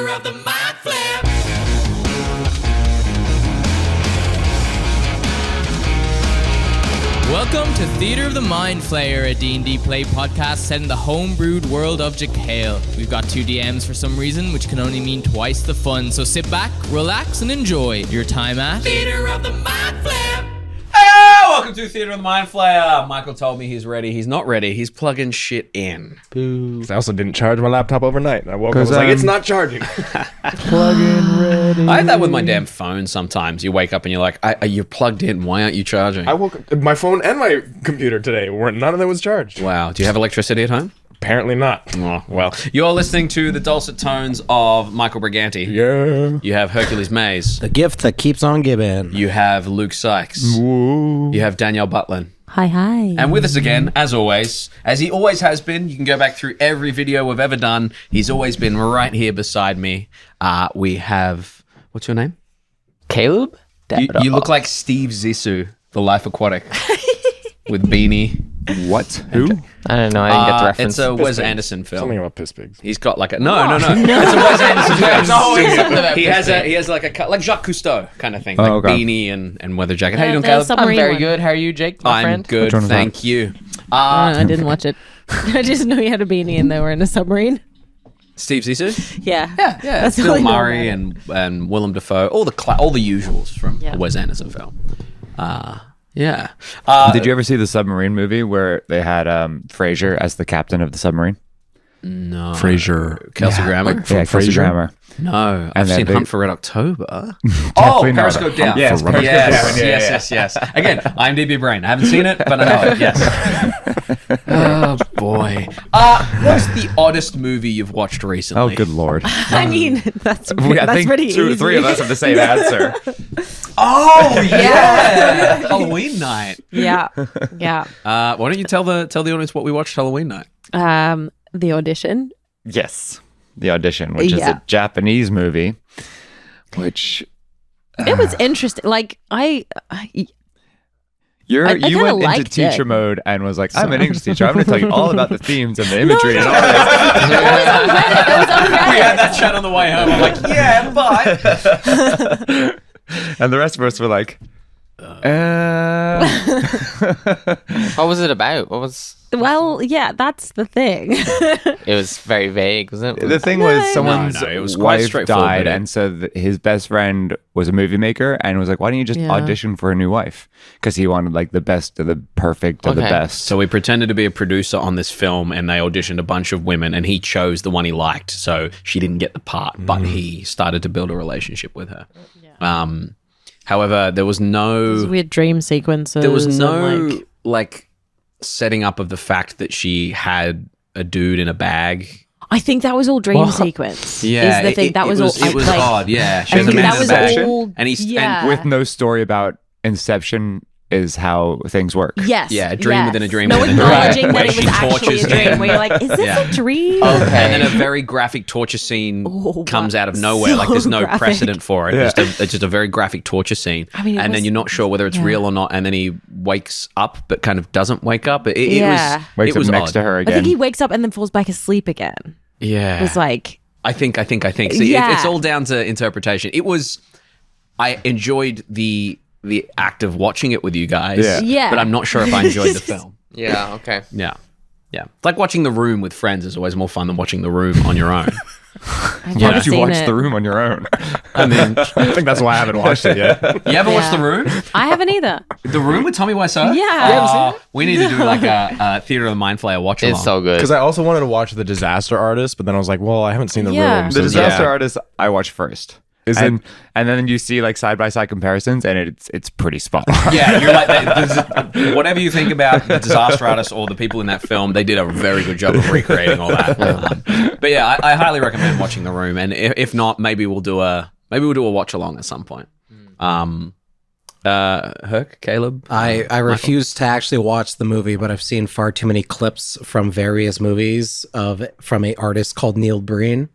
Theater of the Mind Flare. Welcome to Theater of the Mind Flayer, a D&D play podcast set in the homebrewed world of Jekyll. We've got 2 DMs for some reason, which can only mean twice the fun. So sit back, relax, and enjoy your time at Theater of the Mind Flare. Hey, welcome to Theater of the Mind Flayer. Michael told me he's ready. He's not ready. He's plugging shit in. Boo. I also didn't charge my laptop overnight. I woke up, I was like, it's not charging. Plug-in ready. I have that with my damn phone sometimes. You wake up and you're like, you're plugged in. Why aren't you charging? I woke up, my phone and my computer today, none of them was charged. Wow. Do you have electricity at home? Apparently not. Oh, well. You're listening to the dulcet tones of Michael Briganti. Yeah. You have Hercules Mays. The gift that keeps on giving. You have Luke Sykes. Woo. You have Danielle Butlin. Hi. And with us again, as always, as he always has been, you can go back through every video we've ever done. He's always been right here beside me. We have, what's your name? Caleb? You look like Steve Zissou, the Life Aquatic, with beanie. What? Who? I don't know. I didn't get the reference. It's a Wes Anderson film. Something about piss pigs. He's got like a no. It's a Wes Anderson film. He has like a like Jacques Cousteau kind of thing, like okay. beanie and weather jacket. How you doing, The Caleb? submarine I'm very one. good. How are you, Jake, my I'm friend? good, Which one was thank you. I didn't watch it. I just know you had a beanie and they were in a submarine. Steve Zissou. Yeah. Yeah. That's all Bill I know Murray about and Willem Dafoe, all the usuals from Yeah. a Wes Anderson film. Yeah. Did you ever see the submarine movie where they had Frasier as the captain of the submarine? No. Frasier. Kelsey Grammer? Yeah, Kelsey Frasier? Grammer. No. I've And then seen they- Hunt for Red October. Definitely not. Periscope Down. Yes, Periscope Yes. Again, IMDb brain. I haven't seen it, but I know it. Yes. Oh, boy. What's the oddest movie you've watched recently? Oh, good lord. I mean, that's I that's think pretty easy. three of us have the same answer. Oh, yeah. Halloween night. Yeah. Why don't you tell the audience what we watched Halloween night? The audition. Yes. The Audition, which is Yeah. a Japanese movie, which... It was interesting. Like I You kinda went into liked teacher it. mode and was like, I'm an English teacher. I'm going to tell you all about the themes and the imagery and all this. We had that chat on the way home. I'm like, yeah, but... And the rest of us were like, What was it about? What was... well, yeah, that's the thing. It was very vague, wasn't it? The thing was, someone's No, it was quite wife straightforward, died, but and so his best friend was a movie maker, and was like, "Why don't you just Yeah. audition for a new wife?" Because he wanted like the best of the perfect of the Okay. best. So he pretended to be a producer on this film, and they auditioned a bunch of women, and he chose the one he liked. So she didn't get the part, but he started to build a relationship with her. However, there was no Weird dream sequences. there was no and, like setting up of the fact that she had a dude in a bag. I think that was all dream sequence. Yeah, is the thing that was all. It was like, odd. Yeah, she I has a think man that in a was bag, all. and he's yeah. With no story about Inception is how things work. Yes. Yeah, a dream within a dream No within a dream. acknowledging Where that it she was actually tortures a dream. him. Where you're like, is this Yeah. a dream? and then a very graphic torture scene comes out of nowhere. Like there's no graphic. precedent for it. Yeah. It's just a very graphic torture scene. I mean, it and then was- you're not sure whether it's yeah. real or not. And then he wakes up, but kind of doesn't wake up. It Yeah. was Wakes it was up next odd. to her I again. think he wakes up and then falls back asleep again. Yeah, It was like, I think. So Yeah. it's all down to interpretation. It was. I enjoyed the act of watching it with you guys. Yeah. But I'm not sure if I enjoyed the film. Yeah, okay. Yeah. It's like watching The Room with friends is always more fun than watching The Room on your own. I've Why never did you seen watch it. The Room on your own? I mean, I think that's why I haven't watched it yet. You ever watched Yeah. The Room? I haven't either. The Room with Tommy Wiseau? Yeah. We need to do like a Theater of the Mind Flayer watch along. It's so good. Because I also wanted to watch The Disaster Artist, but then I was like, well, I haven't seen The Yeah. Room. The so Disaster yeah. Artist I watched first. And then you see like side by side comparisons, and it's pretty spot on. Yeah, you're like, whatever you think about the Disaster Artist or the people in that film, they did a very good job of recreating all that. But yeah, I highly recommend watching The Room, and if not, maybe we'll do a watch along at some point. Herc, Caleb, I refuse to actually watch the movie, but I've seen far too many clips from various movies from an artist called Neil Breen.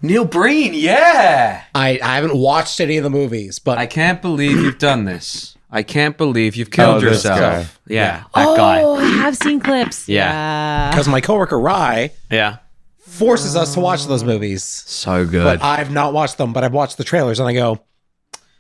Neil Breen, yeah. I haven't watched any of the movies, but I can't believe you've done this. I can't believe you've killed this yourself. guy. Yeah, that guy. Oh, I have seen clips. Yeah. because my coworker Rye Yeah. forces us to watch those movies. So good. But I've not watched them, but I've watched the trailers and I go,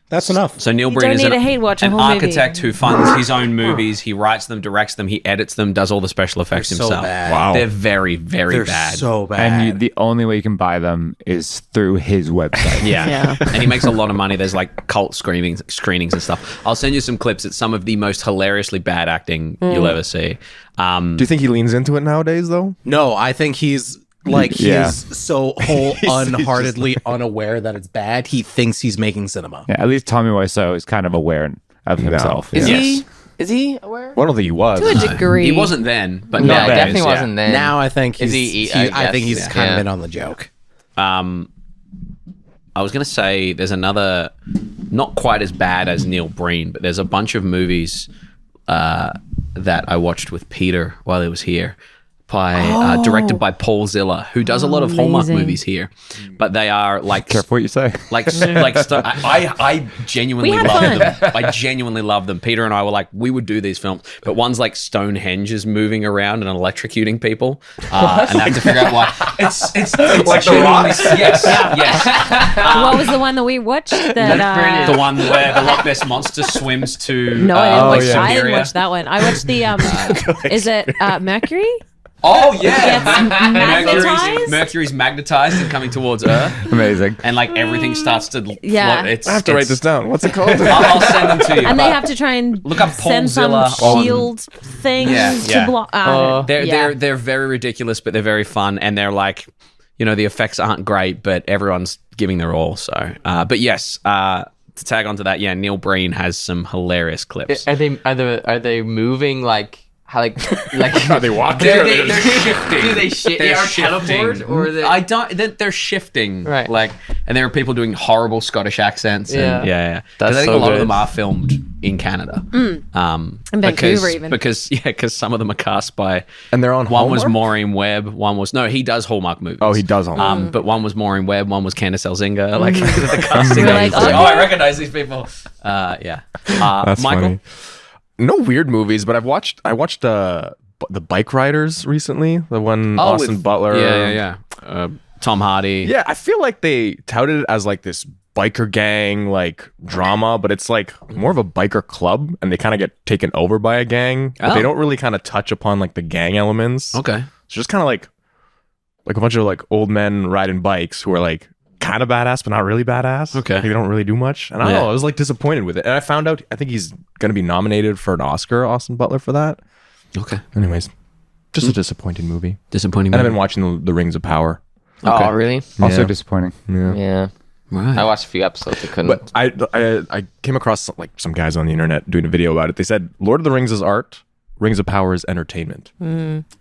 that's enough. So Neil You Breen don't is need to hate watch a an whole movie. architect who funds his own movies. He writes them, directs them, he edits them, does all the special effects They're so himself. bad. Wow. They're very, very They're bad. so bad. And the only way you can buy them is through his website. Yeah. Yeah. And he makes a lot of money. There's like cult screenings and stuff. I'll send you some clips. It's some of the most hilariously bad acting you'll ever see. Do you think he leans into it nowadays, though? No, I think he's like Yeah. he's so wholeheartedly unaware that it's bad. He thinks he's making cinema. Yeah, at least Tommy Wiseau is kind of aware of himself. Is Yeah. he? Is he aware? Well, I don't think he was. To a degree. He wasn't then, but No, nowadays, it definitely yeah. wasn't then. Now I think Is he's, he- I think he's yes, kind yeah. of in on the joke. I was going to say there's another, not quite as bad as Neil Breen, but there's a bunch of movies that I watched with Peter while he was here, directed by Paul Ziller, who does a lot of Hallmark Amazing. movies here, but they are like Careful what you say. I genuinely We had love fun. them. I genuinely love them. Peter and I were like, we would do these films, but one's like Stonehenge is moving around and electrocuting people, and I have to figure out why. It's like the rocks. Yes, yes. What was the one that we watched? That The one where the Loch Ness monster swims to no, I didn't, Lake I didn't Superior. watch that one. I watched the is it Mercury? Oh yeah, Gets magnetized? Mercury's magnetized and coming towards Earth, Amazing. and like everything starts to Yeah. float. It's, I have to write this down. What's it called? I'll send them to you. And they but have to try and Look up send some Paulzilla. shield things Yeah. to block. They're very ridiculous, but they're very fun, and they're like, you know, the effects aren't great, but everyone's giving their all. So, but yes, to tag onto that, yeah, Neil Breen has some hilarious clips. Are they moving like how like Are they walking? They're shifting. Do they shit? They're Or teleport? shifting. Or they? I don't. They're shifting. Right. Like, and there are people doing horrible Scottish accents. And, Yeah. yeah. 'Cause That's I think so a lot of good. them are filmed in Canada. In Vancouver even. Because some of them are cast by. And they're on One was Hallmark? Maureen Webb. One was no. He does Hallmark movies. Oh, he does Hallmark. But one was Maureen Webb. One was Candace Elzinga. Like the casting. We're like, oh, okay. I recognize these people. Yeah. That's Michael. funny. No weird movies, but I watched the Bike Riders recently. The one Austin Butler. Yeah. Tom Hardy. Yeah, I feel like they touted it as like this biker gang like drama, but it's like more of a biker club, and they kind of get taken over by a gang. But Oh. they don't really kind of touch upon like the gang elements. Okay. It's just kind of like a bunch of like old men riding bikes who are like kind of badass, but not really badass. Okay. Like, they don't really do much. And I don't Yeah. know. I was like disappointed with it. And I found out, I think he's going to be nominated for an Oscar, Austin Butler, for that. Okay. Anyways, just a disappointing movie. Disappointing. And I've movie. been watching the Rings of Power. Oh, really? Also Yeah. disappointing. Yeah. Yeah. Right. I watched a few episodes. I couldn't. But I came across like some guys on the internet doing a video about it. They said Lord of the Rings is art, Rings of Power is entertainment.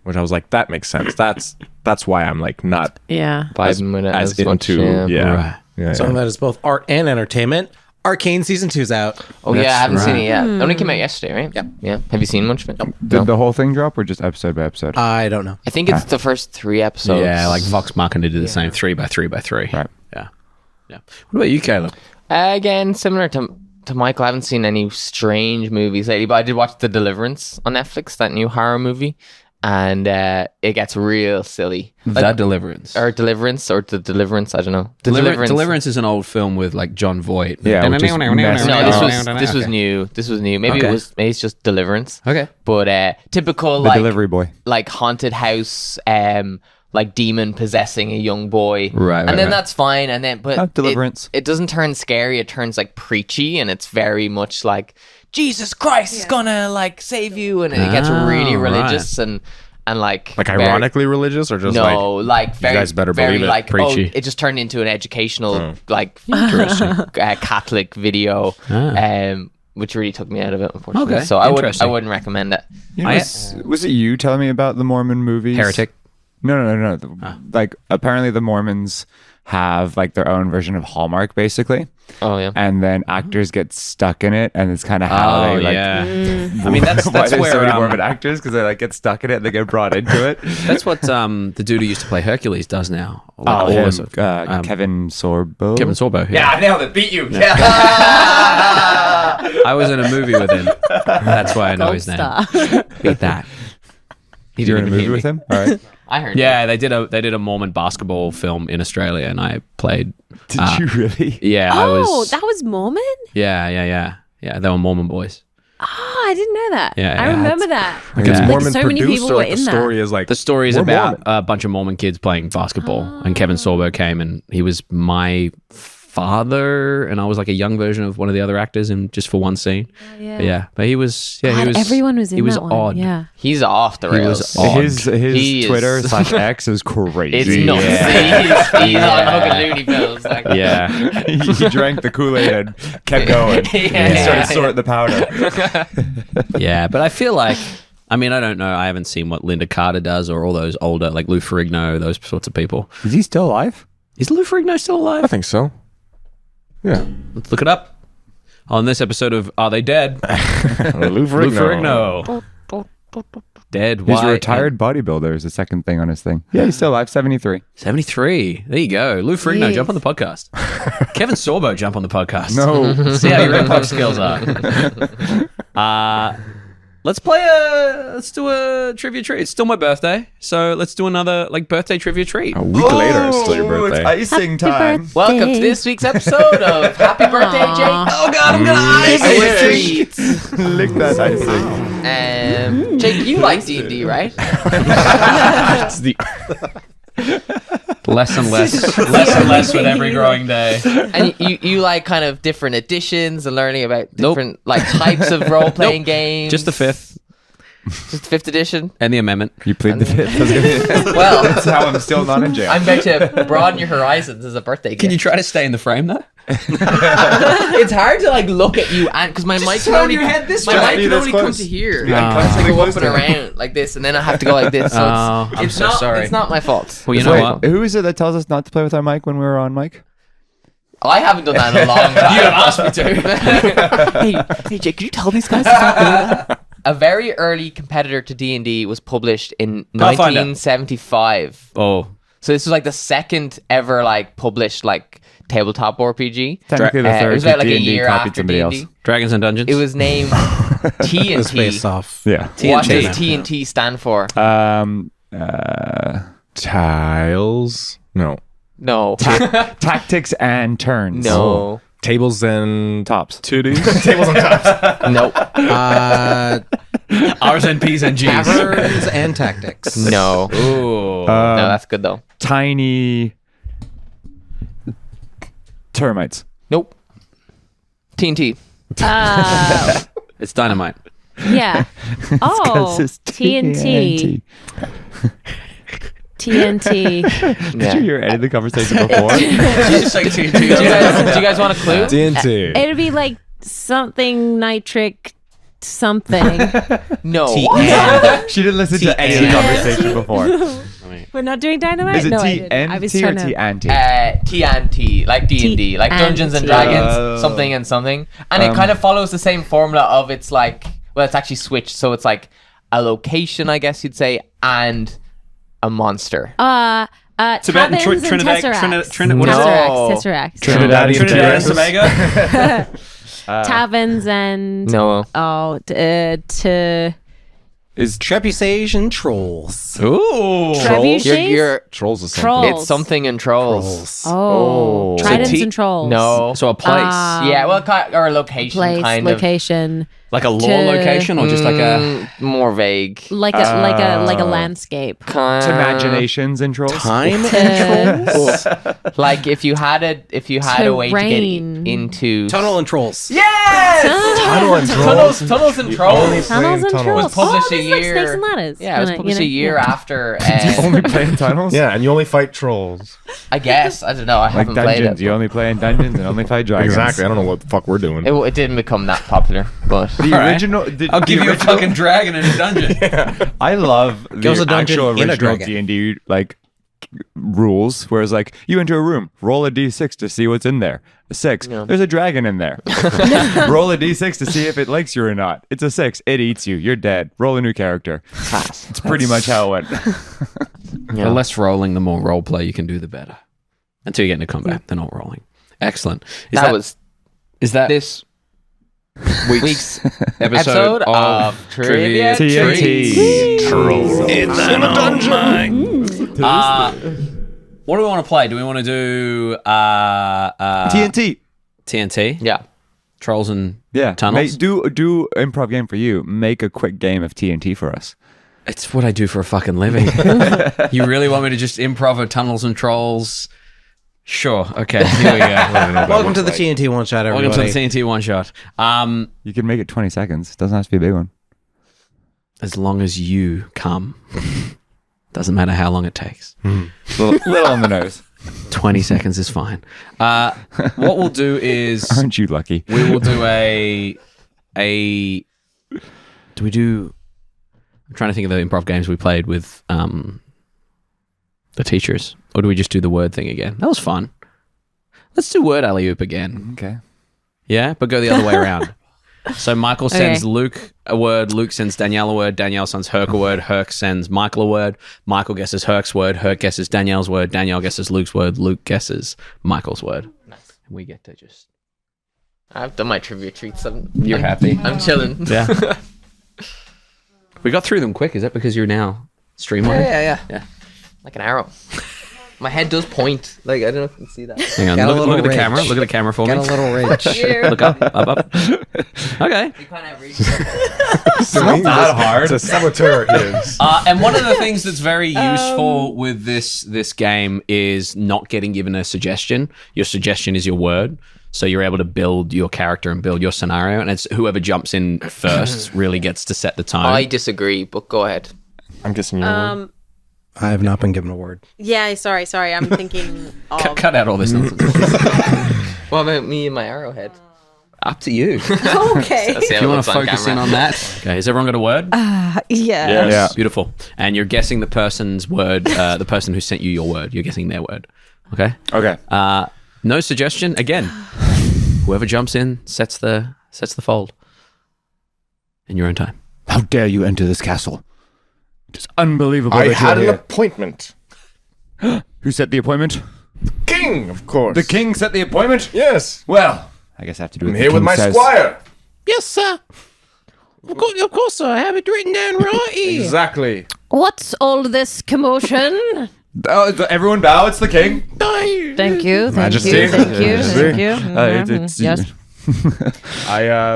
Which I was like, that makes sense. That's why I'm like not Yeah. Vibing with it as as much, into Right. yeah. Something that is both art and entertainment. Arcane season 2's out. Oh yeah, I haven't seen right. it yet. It only came out yesterday, right? Yep. Yeah. Have you seen much of it? Did the whole thing drop or just episode by episode? I don't know. I think it's the first 3 episodes. Yeah, like Vox Machina did the same 3 by 3 by 3. Right. Yeah. What about you, Caleb? Again, similar to Michael, I haven't seen any strange movies lately, but I did watch The Deliverance on Netflix, that new horror movie, and it gets real silly. The Deliverance. Or Deliverance, or The Deliverance, I don't know. The Deliverance is an old film with like John Voight. Yeah, which is messy. No, this Okay. was new. This was new. Maybe Okay. maybe it's just Deliverance. Okay. But typical The like delivery boy. like haunted house, like demon possessing a young boy. Right, and right, then right. that's fine. And then but Deliverance. It doesn't turn scary. It turns like preachy, and it's very much like Jesus Christ is gonna like save you, and it gets really Oh, religious and like very- ironically religious or just no, like very, guys better very believe it, like preachy. it just turned into an educational like Catholic video, which really took me out of it, unfortunately. Okay, So I interesting. wouldn't recommend it. Was it you telling me about the Mormon movies? Heretic. No. Like apparently the Mormons have like their own version of Hallmark, basically, Oh yeah. and then actors get stuck in it, and it's kind of how Oh, they like. yeah. I mean, that's why there's where so many Mormon actors, because they like get stuck in it and they get brought into it. that's what the dude who used to play Hercules does now. Oh, Like, all him, this- Kevin Sorbo. Kevin Sorbo. Yeah, I nailed it. Beat you. Yeah. I was in a movie with him. That's why I know Gold his name. star. Beat that. He You're in didn't a even movie hit with me. him. All right. I heard. Yeah, they did a Mormon basketball film in Australia, and I played. Did you really? Yeah, I Oh, was. that was Mormon? Yeah. They were Mormon boys. Oh, I didn't know that. Yeah, I yeah, remember that. Like it's Yeah. Mormon so many produced, people or were like the in that. story is like The story is we're about Mormon. a bunch of Mormon kids playing basketball, and Kevin Sorbo came, and he was my father, and I was like a young version of one of the other actors, and just for one scene. But he was. Yeah, he God, was. everyone was in He was that one. odd. Yeah. He's off the He rails. was odd. His He is- Twitter / X is crazy. It's nuts. He's on fucking loony pills. Like. Yeah. He drank the Kool-Aid and kept going. Yeah. He started sorting the powder. Yeah, but I feel like, I mean, I don't know. I haven't seen what Linda Carter does or all those older, like Lou Ferrigno, those sorts of people. Is he still alive? Is Lou Ferrigno still I alive? think so. Yeah. Let's look it up. On this episode of Are They Dead? Lou Lou Ferrigno. Ferrigno. Dead. He's Why? a retired bodybuilder is the second thing on his thing. Yeah, he's still alive, 73. 73. There you go. Lou Ferrigno, Jeez. jump on the podcast. Kevin Sorbo, jump on the podcast. No. See how your improv skills are. Let's do a trivia treat. It's still my birthday, so let's do another like birthday trivia treat. A week later, it's still your birthday. icing time. Welcome to this week's episode of Happy Birthday, Jake. Oh god, I'm gonna ice Trivia treats. Lick that icing. Jake, you like D&D, right? It's the Less and less with every growing day. And you like kind of different editions and learning about different like types of role-playing games. Just the fifth Just 5th edition. and the amendment. You plead the fifth. Well, That's how I'm still not in jail. I'm about to broaden your horizons as a birthday gift. Can you try to stay in the frame though? It's hard to like look at you and because my mic can only come to here. Yeah. It's like go up and around like this, and then I have to go like this. So Oh, I'm it's so not, sorry. It's not my fault. Well, you know what? Who is it that tells us not to play with our mic when we were on mic? I haven't done that in a long time. You have asked me to. Hey, Jake, can you tell these guys to stop doing that? A very early competitor to D&D was published in I'll find out. 1975. Oh, So this was like the second ever like published like tabletop RPG. Technically the It third. was about like a D&D year copied after somebody D&D. else. Dragons and Dungeons. It was named It's TNT. based off. Yeah. What TNT. does TNT stand for? tiles. No. No. Tactics and turns. No. Tables and Tops. titties. No. R's and P's and G's. Taverns and tactics. No. Ooh. No, that's good though. Tiny termites. Nope. TNT. It's dynamite. Yeah. Oh, It's TNT. TNT. Did Yeah. you hear any of the conversation before? Just like TNT. Do you guys want a clue? TNT. It'd be like something nitric something. No. She didn't listen to any of the conversation before. We're not doing dynamite? Is it no, I didn't. I was TNT or trying to... TNT? TNT, like D&D, like Dungeons and TNT. Dragons, something and something. And it kind of follows the same formula of it's like, well, it's actually switched. So it's like a location, I guess you'd say, and a monster. Tibetan Taverns and Trinidad. Tesseracts. What is it? Tesseracts. Trinidadian Trinidad and Tobago. Tobago. Taverns and... No. Oh, Is Trebuchets and trolls. Ooh. Trebuchets? You're Trolls is something. Trolls. it's something in trolls. Trolls. Oh, So tridents T- and trolls. No. So a place. Yeah, well, or a location, Place, kind location, like a lore to- location or just like a... more vague. like a landscape. imaginations and trolls? Time To- and trolls. Like if you had a way to get Terrain. into Tunnel and trolls. Tunnel and tunnels and trolls. Tunnels and trolls. Was published oh, a this is like year. Snakes and Ladders. Yeah, it was published a year after. Only playing tunnels? Yeah, and you only fight trolls. I guess I don't know. I Like haven't played dungeons. it. You only play in dungeons and only fight dragons. Exactly. I don't know what the fuck we're doing. It didn't become that popular, but The All right. original. I'll give you a fucking dragon in a dungeon. I love the Goes a dungeon actual in a original dragon. D&D like rules, whereas like you enter a room, roll a d6 to see what's in there. A 6, there's a dragon in there. Roll a d6 to see if it likes you or not. It's a 6, it eats you. You're dead. Roll a new character. It's pretty much how it went. The less rolling, the more role play you can do, the better. Until you get into combat, they're not rolling. Excellent. was Is that this week's episode of Trivia TNT. Treats. It's in a dungeon. What do we want to play? Do we want to do TNT. TNT? Yeah. Trolls and Yeah. tunnels? Do improv game for you. Make a quick game of TNT for us. It's what I do for a fucking living. You really want me to just improv of tunnels and trolls? Sure. Okay. Here we go. Welcome to the TNT one shot, everybody. Welcome to the TNT one shot. You can make it 20 seconds. Doesn't have to be a big one. As long as you come, doesn't matter how long it takes. Little on the nose. 20 seconds is fine. What we'll do is Aren't you lucky? we will do a. Do we do? I'm trying to think of the improv games we played with the teachers, or do we just do the word thing again? That was fun. Let's do word alley-oop again. Okay. Yeah, but go the other way around. So Michael sends Okay. Luke a word, Luke sends Danielle a word, Danielle sends Herc a word, Herc sends Michael a word, Michael guesses Herc's word, Herc guesses Danielle's word, Danielle guesses Luke's word, Luke guesses Michael's word. Nice. And we get to just... I've done my trivia treats. You're happy? I'm chilling. Yeah. We got through them quick. Is that because you're now streamlined? Yeah. Like an arrow. My head does point. Like, I don't know if you can see that. Hang on, Got a look little at the ridge. camera. Look at the camera for Got a me. little ridge. Look up. Okay. You can't have reach. It's not that hard. It's a saboteur. Is. And one of the things that's very useful with this game is not getting given a suggestion. Your suggestion is your word. So you're able to build your character and build your scenario. And it's whoever jumps in first really gets to set the tone. I disagree, but go ahead. I'm guessing you're. I have not been given a word. Yeah, sorry. I'm thinking of... Cut out all this nonsense. What about me and my arrowhead? Up to you. Okay. If you want to focus in on that. Okay, has everyone got a word? Yeah. Yeah. Beautiful. And you're guessing the person's word, the person who sent you your word. You're guessing their word. Okay? Okay. No suggestion. Again, whoever jumps in sets the fold. In your own time. How dare you enter this castle? It is unbelievable I that had an you're appointment. here. Who set the appointment? King, of course. The king set the appointment? Yes. Well, I guess I have to do I'm what here the with king my says. squire. Yes, sir. Of course, sir. I have it written down right here. Exactly. What's all this commotion? Oh, everyone bow, it's the king. Thank you. Majesty. Thank you. It's- Yes.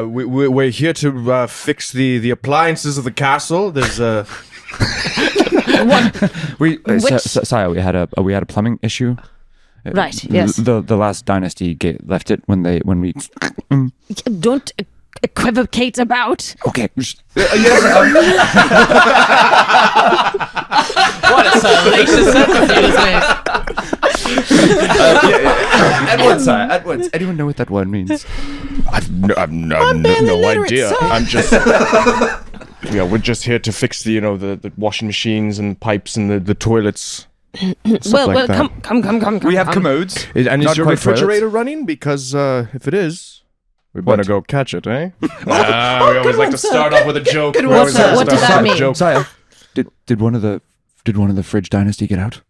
We're here to fix the appliances of the castle. There's a. Sire, we had a plumbing issue. Right, yes. The last dynasty left it when we. Don't equivocate about. Okay. What a salacious sentence you just made. At once, sire. At once. Anyone know what that word means? I've no idea. I'm just. Yeah, we're just here to fix the washing machines and pipes and the toilets. Well, like that. come. We have commodes. And Not is your quite refrigerator running? Because if it is, we better go catch it, eh? We always like to start off with a joke. Good one, sir. What did that mean? Sire, did one of the Fridge dynasty get out?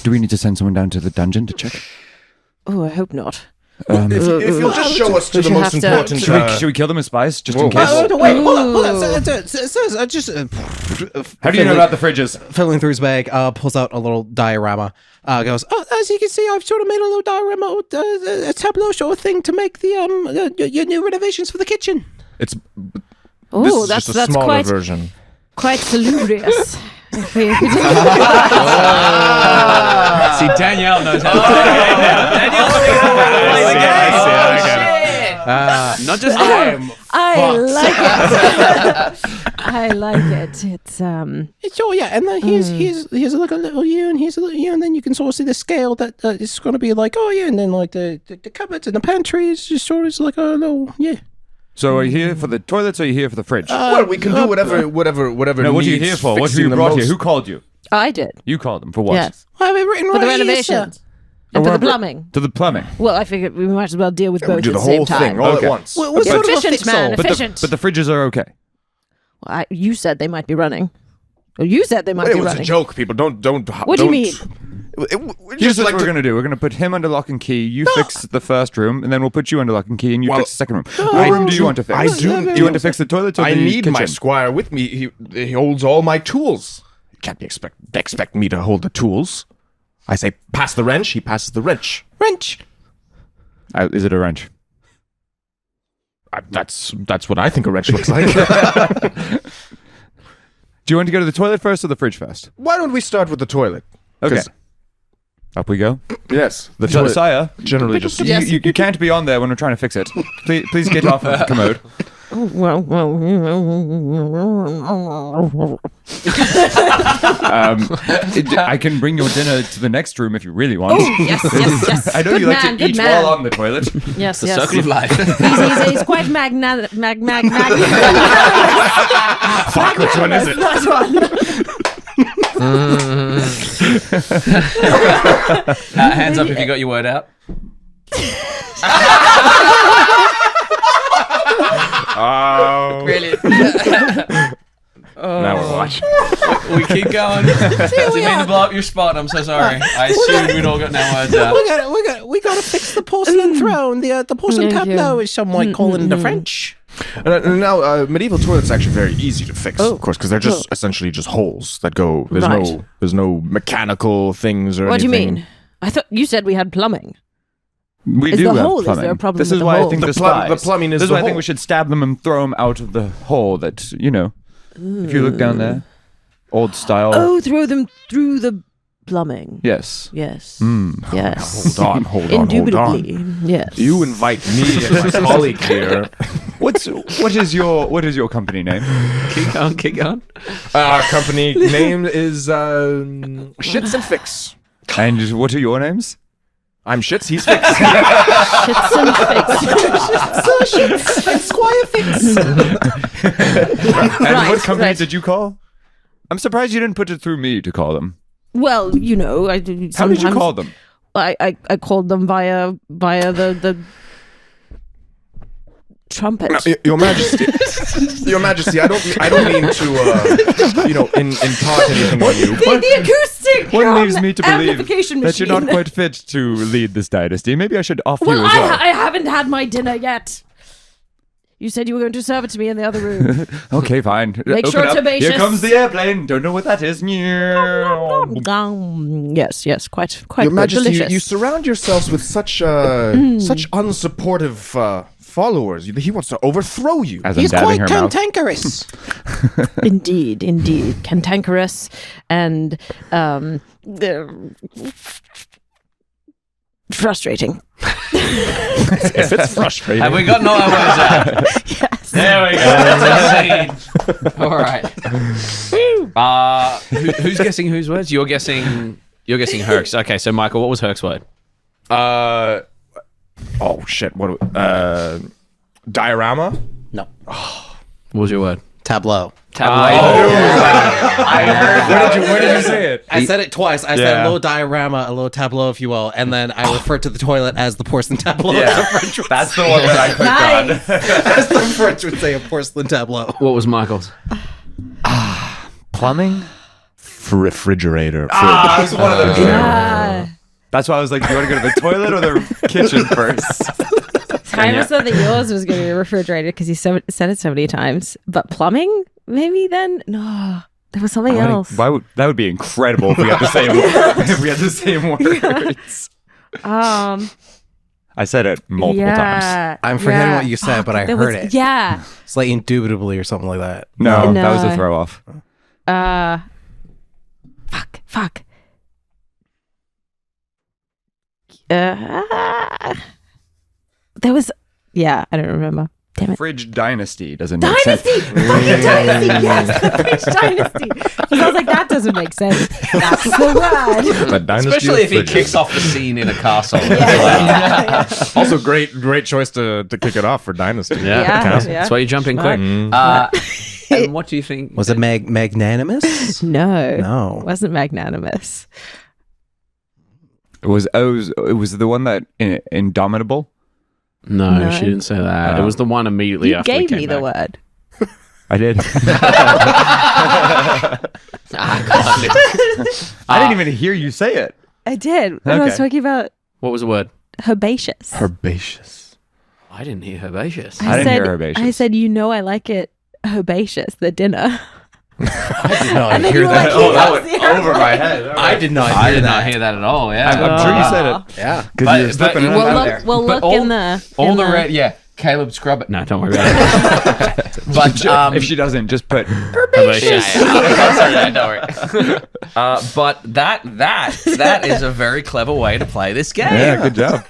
Do we need to send someone down to the dungeon to check? Oh, I hope not. If you'll just show us to the should most have to- important. Should we kill them as spies just in Whoa. case? Wait, hold on. Sir, I just... How do you know about the fridges? Fiddling through his bag, pulls out a little diorama. Goes, as you can see, I've sort of made a little diorama, a tableau sort of thing to make the your new renovations for the kitchen. It's Oh, this is that's just a smaller quite version. quite salubrious. See, Danielle knows how to play the game now. Danielle's I see. not just I like it. I like it. It's Sure, yeah, and then here's like a little U, and here's a little U, and then you can sort of see the scale that it's going to be like, oh yeah, and then like the cupboards and the pantry is just sort of like a little, yeah. So are you here for the toilets or are you here for the fridge? Well, we can do whatever. No, what are you needs here for? What have fixing you the brought here? most. Who called you? I did. You called them for what? Yes. I have it written For the right here, renovations. sir. And for the Remember- plumbing. To the plumbing. Well, I figured we might as well deal with both do at the the same whole time. thing all Okay. at once. Well, we're You're sort of a efficient, fix-all. man. But Efficient. the fridges are okay. Well, you said they might be running. Well, you said they might It be was running. a joke, people. Don't. What do you mean? Here's what we're going to do. We're going to put him under lock and key. You fix the first room, and then we'll put you under lock and key, and you Well, fix the second room. What room do you want to fix? I do. Do you want to fix the toilets or I the need my kitchen? squire with me. He holds all my tools. can't expect me to hold the tools. I say, pass the wrench. He passes the wrench. Wrench. Is it a wrench? That's what I think a wrench looks like. Do you want to go to the toilet first or the fridge first? Why don't we start with the toilet? Okay. 'Cause- Up we go. Yes. The So, toilet Sire, generally just... you can't be on there when we're trying to fix it. Please get off of the commode. I can bring your dinner to the next room if you really want. Yes. I know Good you man, like to good eat man. while on the toilet. Yes, The yes. circle of life. He's quite magnanimous. Fuck, which one is it? That one. Hands up if you got your word out. Oh. Brilliant. Now we're watching. We keep going. Didn't mean to blow up your spot. I'm so sorry. I assumed we'd all got no words out. We gotta fix the porcelain throne. The porcelain Thank you. tableau, as some might call it in the French. And now, medieval toilets are actually very easy to fix, of course, because they're just essentially just holes that go. There's no mechanical things or What do you anything. mean? I thought you said we had plumbing. We Is do the have hole- is plumbing. there a problem This with is the why hole? I think The the, plum- the spies. plumbing is This is the why I think hole. we should stab them and throw them out of the hole that, if you look down there, old style. Oh, throw them through the plumbing. Yes. Yes. Mm. Yes. Hold on. Indubitably. Yes. You invite me and my colleague here. What is your company name? Keep going. Our company name is Shits and Fix. And what are your names? I'm Shits, he's Fix. Shits and fix. Squire Fix. And what company right. did you call? I'm surprised you didn't put it through me to call them. Well, I do. How did you call them? I called them via the trumpet. Your Majesty, Your Majesty, I don't mean to, impart anything on you. The acoustic One leaves me to believe amplification that you're not machine. quite fit to lead this dynasty. Maybe I should offer Well, you as well. I haven't had my dinner yet. You said you were going to serve it to me in the other room. Okay, fine. Make Open sure up. Tobacious- Here comes the airplane. Don't know what that is. Yes, quite Your Majesty, delicious. you surround yourselves with such unsupportive followers. He wants to overthrow you. As He's I'm dabbing quite her mouth. cantankerous. Indeed, cantankerous and frustrating. If it's frustrating. Have we got no words out? Yes. There we go. All right. Who's guessing whose words? You're guessing Herc's. Okay, so Michael, what was Herc's word? Oh shit! What? Diorama? No. What was your word? Tableau. Where did you say it? I said it twice. I said a little diorama, a little tableau, if you will, and then I referred to the toilet as the porcelain tableau. Yeah. That's the one that I clicked on. Nice. As the French would say, a porcelain tableau. What was Michael's? Plumbing? Refrigerator. I was one of those. Yeah. That's why I was like, do you want to go to the toilet or the kitchen first? I almost thought that yours was going to be refrigerated because you said it so many times. But plumbing, maybe then? No, there was something else. That would be incredible if we had the same if we had the same words. I said it multiple times. I'm forgetting what you said, but I There heard was- it. Yeah. It's like indubitably or something like that. No, No. that was a throw off. Fuck. There was, I don't remember. Damn it. Fridge Dynasty doesn't make Dynasty! sense. Fucking Dynasty! Yes, the French Dynasty! Because I was like, that doesn't make sense. That's the word. The dynasty Especially of if he fridges. kicks off the scene in a castle. Also, great choice to kick it off for dynasty. Yeah. That's why you jump in quick. And what do you think? Was it magnanimous? No. No. It wasn't magnanimous. It was the one that Indomitable. No, she didn't say that. It was the one immediately You after we gave came me the back. word. I did. I didn't even hear you say it. I did. When I was Okay. talking about What was the word? herbaceous. Herbaceous. I didn't hear herbaceous. I didn't hear herbaceous. I said, I like it herbaceous, the dinner. I did not And then hear you that. like, that went over my head. I did not I hear did that. not hear that at all. Yeah, I'm sure you said it. Yeah. Because you're slipping it We'll out look, there. we'll But look in the. all in the the- red. Yeah, Caleb scrub it. No, don't worry about it. But If she doesn't, just put Yeah, sorry, don't worry. but that is a very clever way to play this game. Yeah, good job.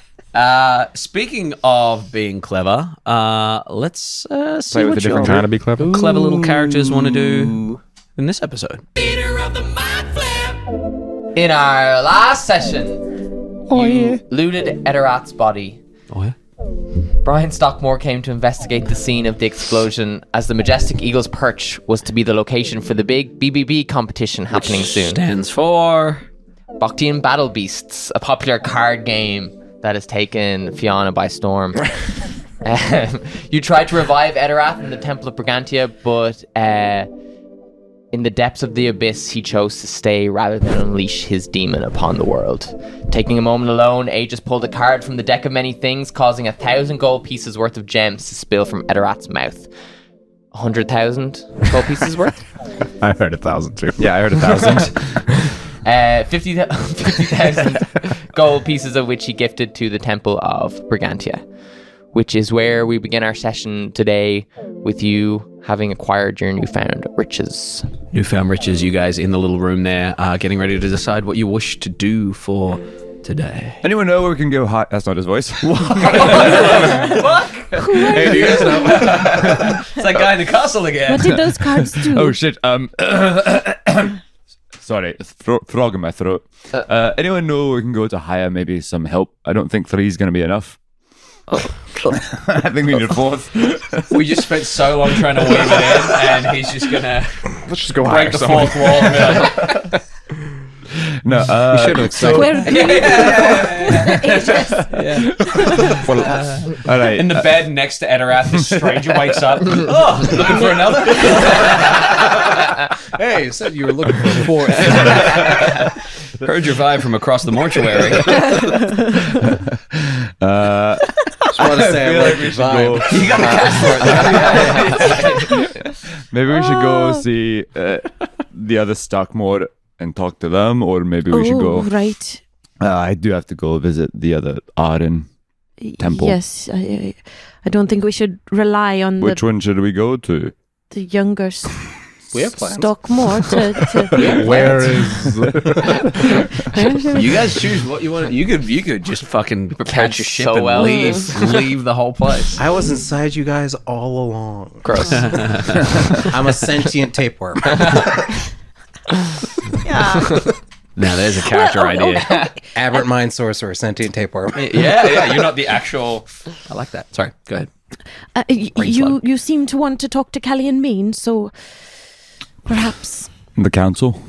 Speaking of being clever, let's see Play with what a your different Trying to be clever. clever little characters want to do in this episode. Leader of the mind flip. In our last session, you looted Etterath's body. Oh yeah. Brian Stockmore came to investigate the scene of the explosion, as the Majestic Eagles Perch was to be the location for the big BBB competition happening soon. Stands for Bactian Battle Beasts, a popular card game that has taken Fianna by storm. You tried to revive Etterath in the Temple of Brigantia, but in the depths of the abyss, he chose to stay rather than unleash his demon upon the world. Taking a moment alone, Aegis pulled a card from the deck of many things, causing 1,000 gold pieces worth of gems to spill from Etterath's mouth. 100,000 gold pieces worth? I heard 1,000 too. Yeah, I heard 1,000. 50,000 gold pieces of which he gifted to the Temple of Brigantia, which is where we begin our session today with you having acquired your newfound riches. Newfound Riches. You guys in the little room there, getting ready to decide what you wish to do for today. Anyone know where we can go hide? That's not his voice. Hey, do you guys know? It's that guy in the castle again. What did those cards do? Oh shit. Sorry, frog in my throat. Anyone know where we can go to hire maybe some help? I don't think 3 is going to be enough. I think we need a 4th. We just spent so long trying to weave it in, and he's just gonna Let's just go break hire the someone. fourth wall and be like, No, Should have so Where well, all right. in the bed next to Etterath, this stranger wakes up. Oh, looking for another? Hey, you said you were looking for a 4. Heard your vibe from across the mortuary. Just want to say I like your vibe. You got the cash for it. Maybe we should go see the other Stockmore and talk to them, or maybe we should go. right. I do have to go visit the other Arden temple. Yes, I don't think we should rely on Which one should we go to? the younger We have plans. Stockmore to Where is? You guys choose what you want. You could just fucking catch a ship so and well. leave the whole place. I was inside you guys all along. Gross. I'm a sentient tapeworm. Now there's a character idea. Aberrant mind sorcerer, sentient tapeworm. Yeah. You're not the actual. I like that. Sorry. Go ahead. you seem to want to talk to Callie and Mean, so perhaps The council?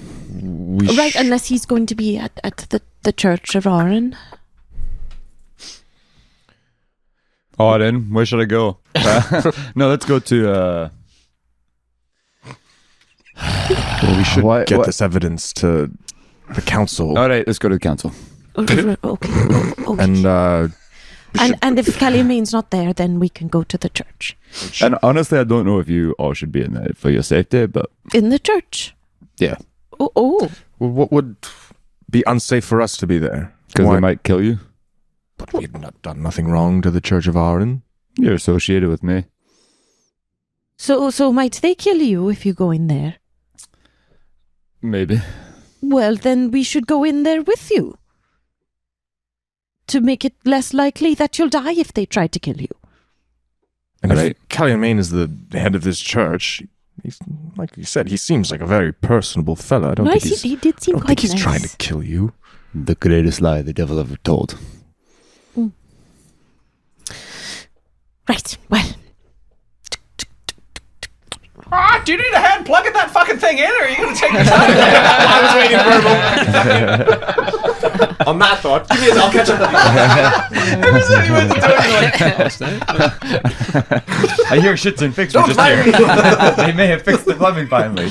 right, unless he's going to be at the Church of Arden. Arden, where should I go? No, let's go to. Well, we should get this evidence to the council. All right, let's go to the council. Okay. And and if Callie and Mean's not there, then we can go to the church. And honestly, I don't know if you all should be in there for your safety, but In the church. yeah, Oh. what would be unsafe for us to be there? because Why? they might kill you. But we've not done nothing wrong to the Church of Arden. You're associated with me. So might they kill you if you go in there? Maybe. Well, then we should go in there with you. To make it less likely that you'll die if they try to kill you. And if Right. Callian Main is the head of this church, he's, like you said, he seems like a very personable fella. I don't think he's, he did I seem don't quite think he's nice. trying to kill you. The greatest lie the devil ever told. Right, well. Do you need a hand plugging that fucking thing in, or are you going to take your time? I was waiting for a moment. On that thought, give me I'll catch up with you. I hear shit's in fixed. Just here. They may have fixed the plumbing finally.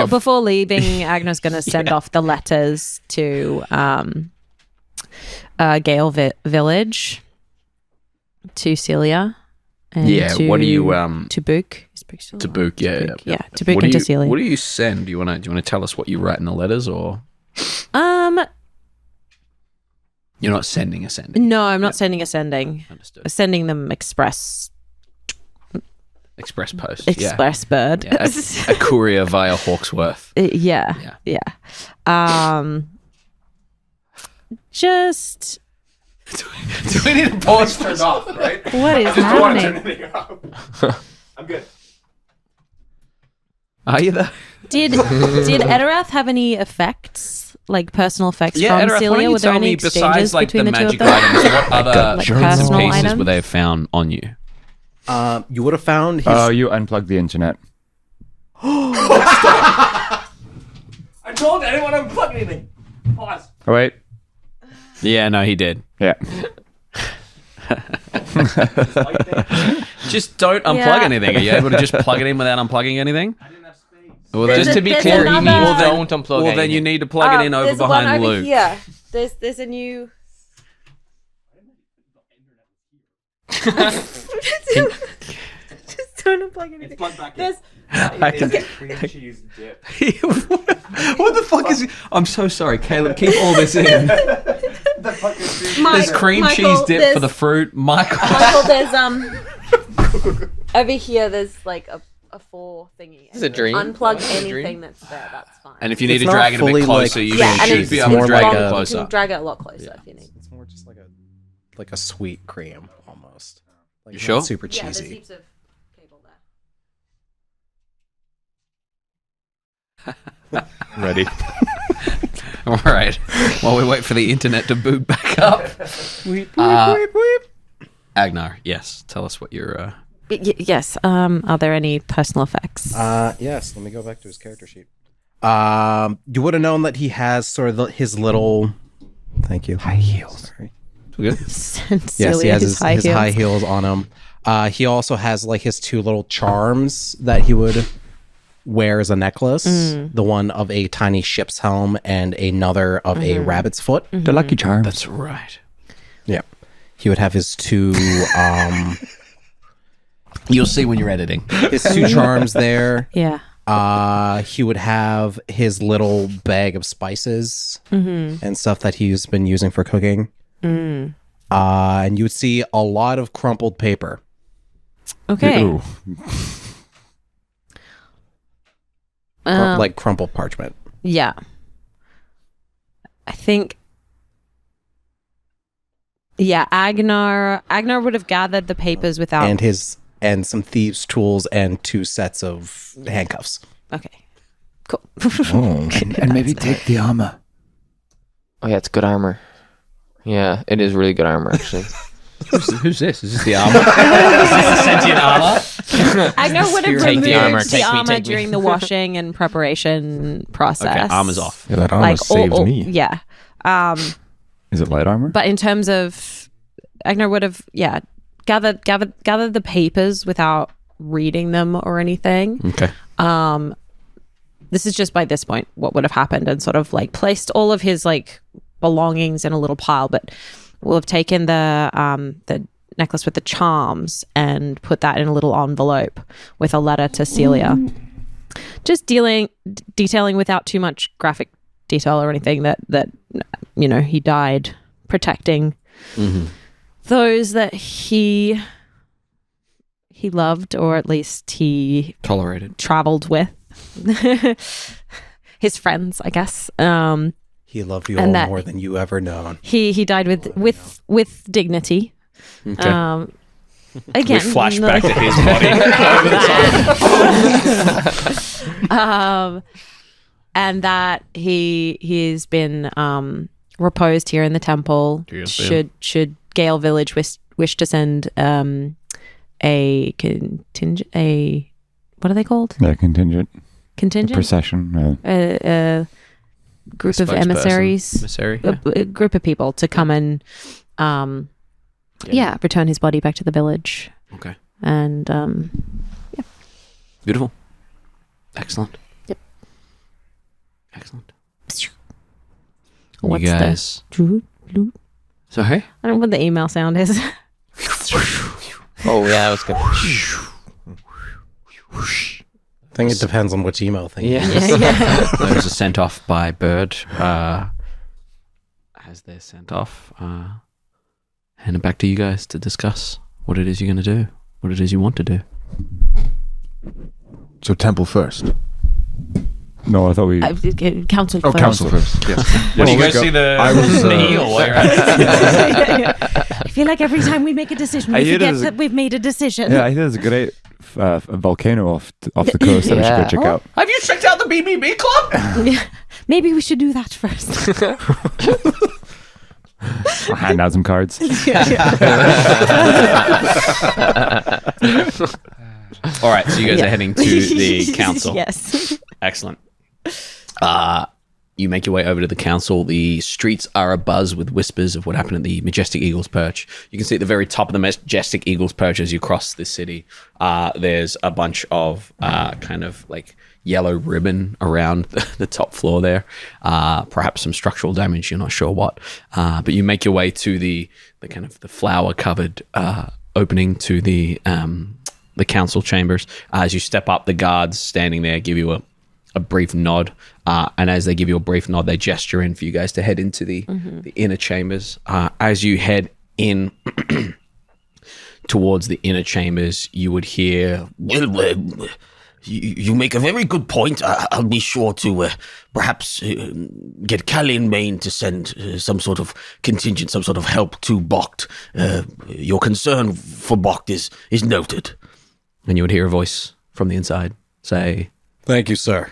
Before leaving, Agnar's going to send off the letters to Gale Village, to Celia And what do you to Book? Is Book still to alive? Book? Yeah, To Book What and do to you- Celia. What do you send? Do you want to tell us what you write in the letters, or you're not sending a sending? No, I'm not sending a sending. Understood. I'm sending them express Express post. bird. Yeah, a courier via Hawksworth. Yeah. Just Do we need to pause for off, right? what is happening? I'm good. Are you there? Did Etterath have any effects, like personal effects Yeah, from Etterath, why don't Celia? you Were there tell any me, exchanges besides like the between the two of magic them? items, what other Like bits and personal pieces items? would they have found on you? You would have found his. Oh, you unplugged the internet. I told you I didn't want to unplug anything. Pause. Oh, wait. Yeah, no, he did. Yeah. Just don't unplug Yeah. anything. Are you able to just plug it in without unplugging anything? Well, Just to be There's clear, you another- don't unplug Well, then you anything. need to plug it in over there's one behind over Luke. here. There's a new. Just don't unplug anything. There's What the fuck is? I'm so sorry, Caleb. Keep all this in. There's cream cheese dip for the fruit, Michael. There's over here. There's like a 4 thingy. This is a dream. Unplug This is a dream. anything that's there. That's fine. And if you need It's to not drag it a fully, bit closer, like- you Yeah, and should it's be able to more drag like it a- you closer. can drag it a lot closer if you need. It's more just like a sweet cream almost. Like, You not sure? Super Yeah, there's cheesy. heaps of cable there. Ready. All right. While we wait for the internet to boot back up. Agenar, yes. Tell us what your. Yes. Are there any personal effects? Yes. Let me go back to his character sheet. You would have known that he has sort of his little. Thank you. High heels. Sorry. Good. Yes, he Celia, has his high heels on him. He also has like his 2 little charms that he would wear as a necklace. The one of a tiny ship's helm and another of a rabbit's foot. The Lucky Charm. That's right. Yeah. He would have his 2 You'll see when you're editing. his 2 charms there. Yeah. He would have his little bag of spices and stuff that he's been using for cooking. And you would see a lot of crumpled paper. Okay. Ooh. Like crumpled parchment. Yeah. I think. Yeah, Agenar would have gathered the papers without. And some thieves' tools and 2 sets of handcuffs. Okay. Cool. And maybe take the armor. Oh yeah, it's good armor. Yeah, it is really good armor actually. Who's this? Is this the armor? Is this the sentient armor? Agenar would have Take removed the armor, the take me, armor take me. during the washing and preparation process. Okay, armor's off. Yeah, that armor saves me. Yeah. Is it light armor? But in terms of Agenar would have gathered the papers without reading them or anything. Okay. This is just by this point what would have happened, and sort of like placed all of his like belongings in a little pile, but we'll have taken the necklace with the charms and put that in a little envelope with a letter to Celia. Just detailing without too much graphic detail or anything that you know, he died protecting those that he loved, or at least he Tolerated. traveled with. His friends, I guess. He loved you And all that- more than you ever known. He died with dignity. Okay. Again, We flash no- back to his body. And that he's been reposed here in the temple. Should Gale Village wish to send a contingent, what are they called? Yeah, contingent. Contingent? Procession. A group of Spokesperson. emissaries. Emissary. A group of people to come and return his body back to the village. Okay. And Beautiful. Excellent. Yep. Excellent. What's you guys. the Sorry? I don't know what the email sound is. Oh yeah, that was good. I think it depends on which emo thing. Yeah. Those are sent off by Bird. As they're sent off, hand it back to you guys to discuss what it is you're going to do, what it is you want to do. So temple first. No, I thought we. Council Oh, first. council first. Yes. What do you guys see the heel while you're at it? I feel like every time we make a decision, I we hear forget there's a- that we've made a decision. Yeah, I think there's a great volcano off the coast that we should go check out. Have you checked out the BBB club? Maybe we should do that first. I'll hand out some cards. All right, so you guys are heading to the council. Yes. Excellent. You make your way over to the council. The streets are abuzz with whispers of what happened at the Majestic Eagles Perch. You can see at the very top of the Majestic Eagles Perch as you cross the city, there's a bunch of kind of like yellow ribbon around the top floor there. Perhaps some structural damage, you're not sure what. But you make your way to the kind of the flower-covered opening to the council chambers. As you step up, the guards standing there give you a brief nod, and as they give you a brief nod, they gesture in for you guys to head into the inner chambers. As you head in towards the inner chambers, you would hear, Well, you make a very good point. I'll be sure to perhaps get Callian Main to send some sort of contingent, some sort of help to Bokt. Your concern for Bokt is noted. and you would hear a voice from the inside say, Thank you, sir.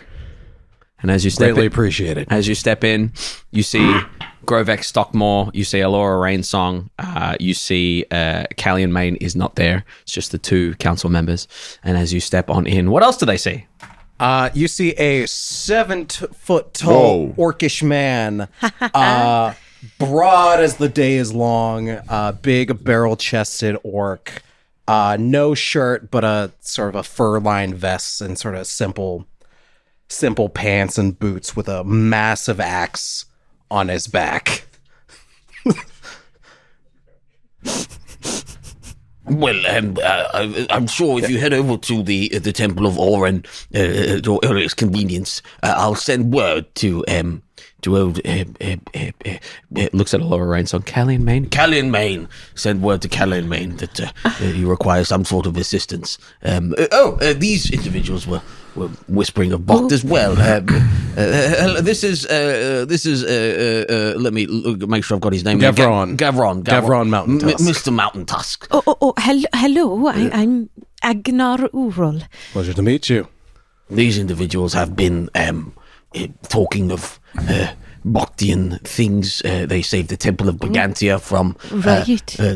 and as you step Greatly in, appreciate it. as you step in, you see Grovex Stockmore, you see Alora Rainsong, you see Callian Main is not there. It's just the two council members. And as you step on in, what else do they see? You see a 7-foot tall orcish man, broad as the day is long, big barrel-chested orc, no shirt, but a sort of a fur-lined vest and sort of simple pants and boots with a massive axe on his back. Well, I'm sure if you head over to the Temple of Oren at your earliest convenience, I'll send word to old Looks at Alora Rainsong. Callian Main? Callian Main. Send word to Callian Main that you require some sort of assistance. These individuals were whispering of Bokt as well. This is. Let me make sure I've got his name. Gavron Mountain Tusk. Mr. Mountain Tusk. Hello. I'm Agenar Urol. Pleasure to meet you. These individuals have been talking of Boktian things. They saved the Temple of Brigantia from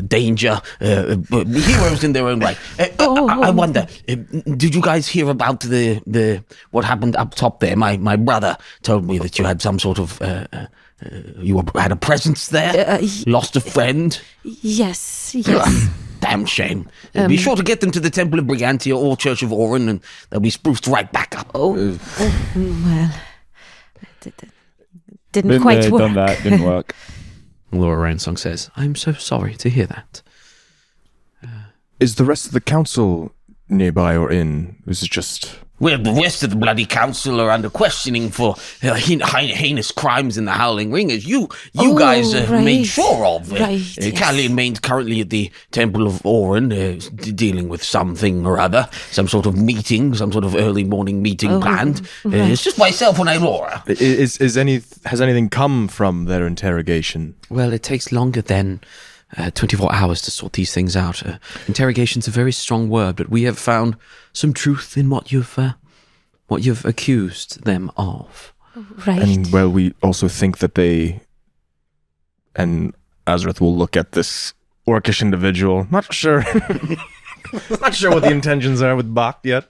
danger. Heroes in their own right. I wonder, did you guys hear about the what happened up top there? My brother told me that you had some sort of had a presence there. Lost a friend. Yes. Damn shame. Be sure to get them to the Temple of Brigantia or Church of Oren, and they'll be spruced right back up. Well, didn't Been quite there, work. done that, didn't work. Alora Rainsong says, I'm so sorry to hear that. Is the rest of the council nearby or in? Is it just... Well, the rest of the bloody council are under questioning for heinous crimes in the Howling Ring, as you guys made sure of. Yes. Callian Main's currently at the Temple of Oren, dealing with something or other, some sort of meeting, some sort of early morning meeting planned. It's just myself and Alora. Has anything come from their interrogation? Well, it takes longer than 24 hours to sort these things out. Interrogation's a very strong word, but we have found some truth in what you've accused them of. Right. And well, we also think that they... And Azorith will look at this orcish individual. Not sure. Not sure what the intentions are with Bokt yet.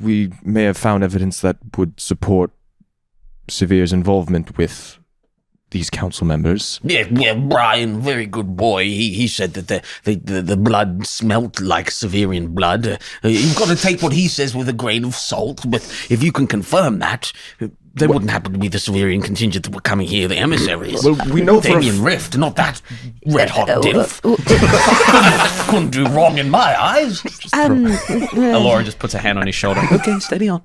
We may have found evidence that would support Savir's involvement with these council members. Yeah, Brian, very good boy. He said that the blood smelt like Severian blood. You've got to take what he says with a grain of salt, but if you can confirm that, they wouldn't happen to be the Severian contingent that were coming here, the emissaries. Well, we know for Damien Rift, not that red-hot Dilf. Couldn't do wrong in my eyes. Alora just puts a hand on his shoulder. Okay, steady on.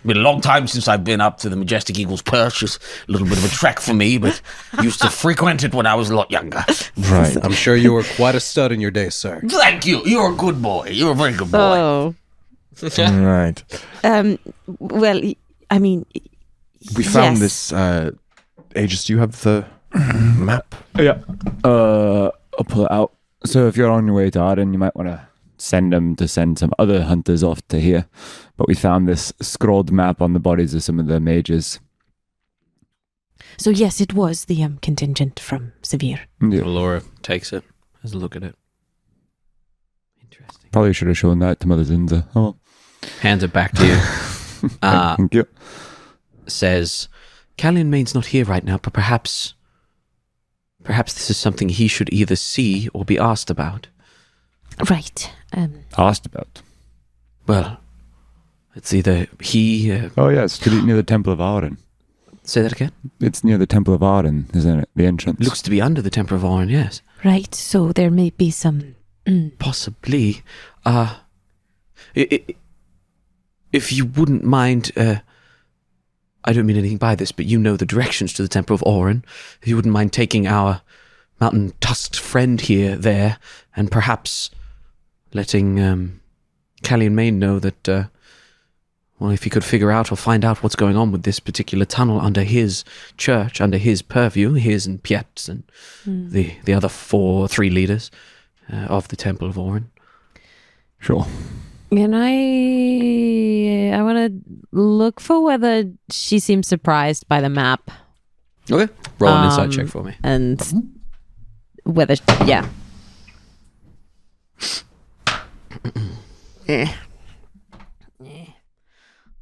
Been a long time since I've been up to the Majestic Eagles Perch. It's a little bit of a trek for me, but used to frequent it when I was a lot younger. Right. I'm sure you were quite a stud in your day, sir. Thank you. You're a good boy. You're a very good boy. Oh. Right. Well, I mean, We found this. Aegis, do you have the map? Yeah. I'll pull it out. So if you're on your way to Arden, you might want to send some other hunters off to here. But we found this scrawled map on the bodies of some of the mages. So yes, it was the contingent from Severe. Yeah. Alora takes it, has a look at it. Interesting. Probably should have shown that to Mother Zinza. Oh, well. Hands it back to you. Thank you. Says, Callian Main's not here right now, but perhaps this is something he should either see or be asked about. Right. Asked about. Well, it's either he... Oh, yes, near the Temple of Arden. say that again? It's near the Temple of Arden, isn't it? The entrance. Looks to be under the Temple of Arden, yes. Right, so there may be some... Possibly. If you wouldn't mind... I don't mean anything by this, but you know the directions to the Temple of Orin. If you wouldn't mind taking our mountain-tusked friend there, and perhaps letting Callian Main know that, if he could figure out or find out what's going on with this particular tunnel under his church, under his purview, his and Piet's and the other three leaders of the Temple of Orin. Sure. And I want to look for whether she seems surprised by the map. Okay. Roll an insight check for me. And whether, yeah.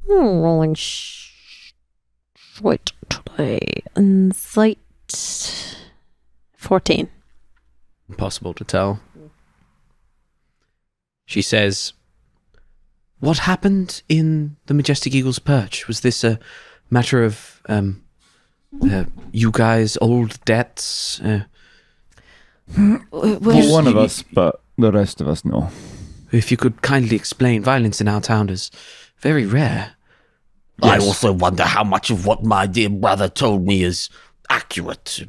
Rolling short today. Insight 14. Impossible to tell. She says, what happened in the Majestic Eagles Perch? Was this a matter of you guys' old debts? One of us, but the rest of us, no. If you could kindly explain, violence in our town is very rare. I also wonder how much of what my dear brother told me is accurate.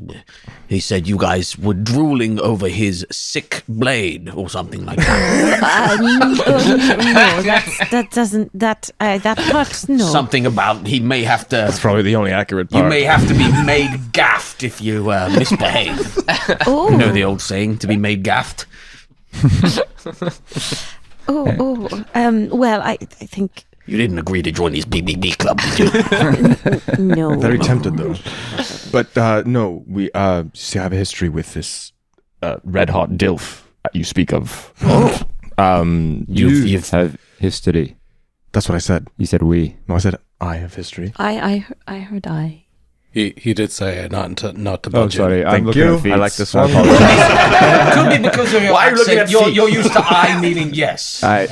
He said you guys were drooling over his sick blade or something like that. That part, no. Something about he may have to... That's probably the only accurate part. You may have to be made gaffed if you misbehave. Oh. You know the old saying, to be made gaffed? Well, I think... You didn't agree to join his BBB club, did you? No. Very tempted, though. But no, we see, I have a history with this red-hot Dilf you speak of. Oh. You've have history. That's what I said. You said we. No, I said I have history. I heard I. He did say not to budge. Oh, sorry. I'm Thank looking you. at feet. I like this I one. apologize. Could be because of your Why are you looking accent. at feet? You're used to I meaning yes. Aye.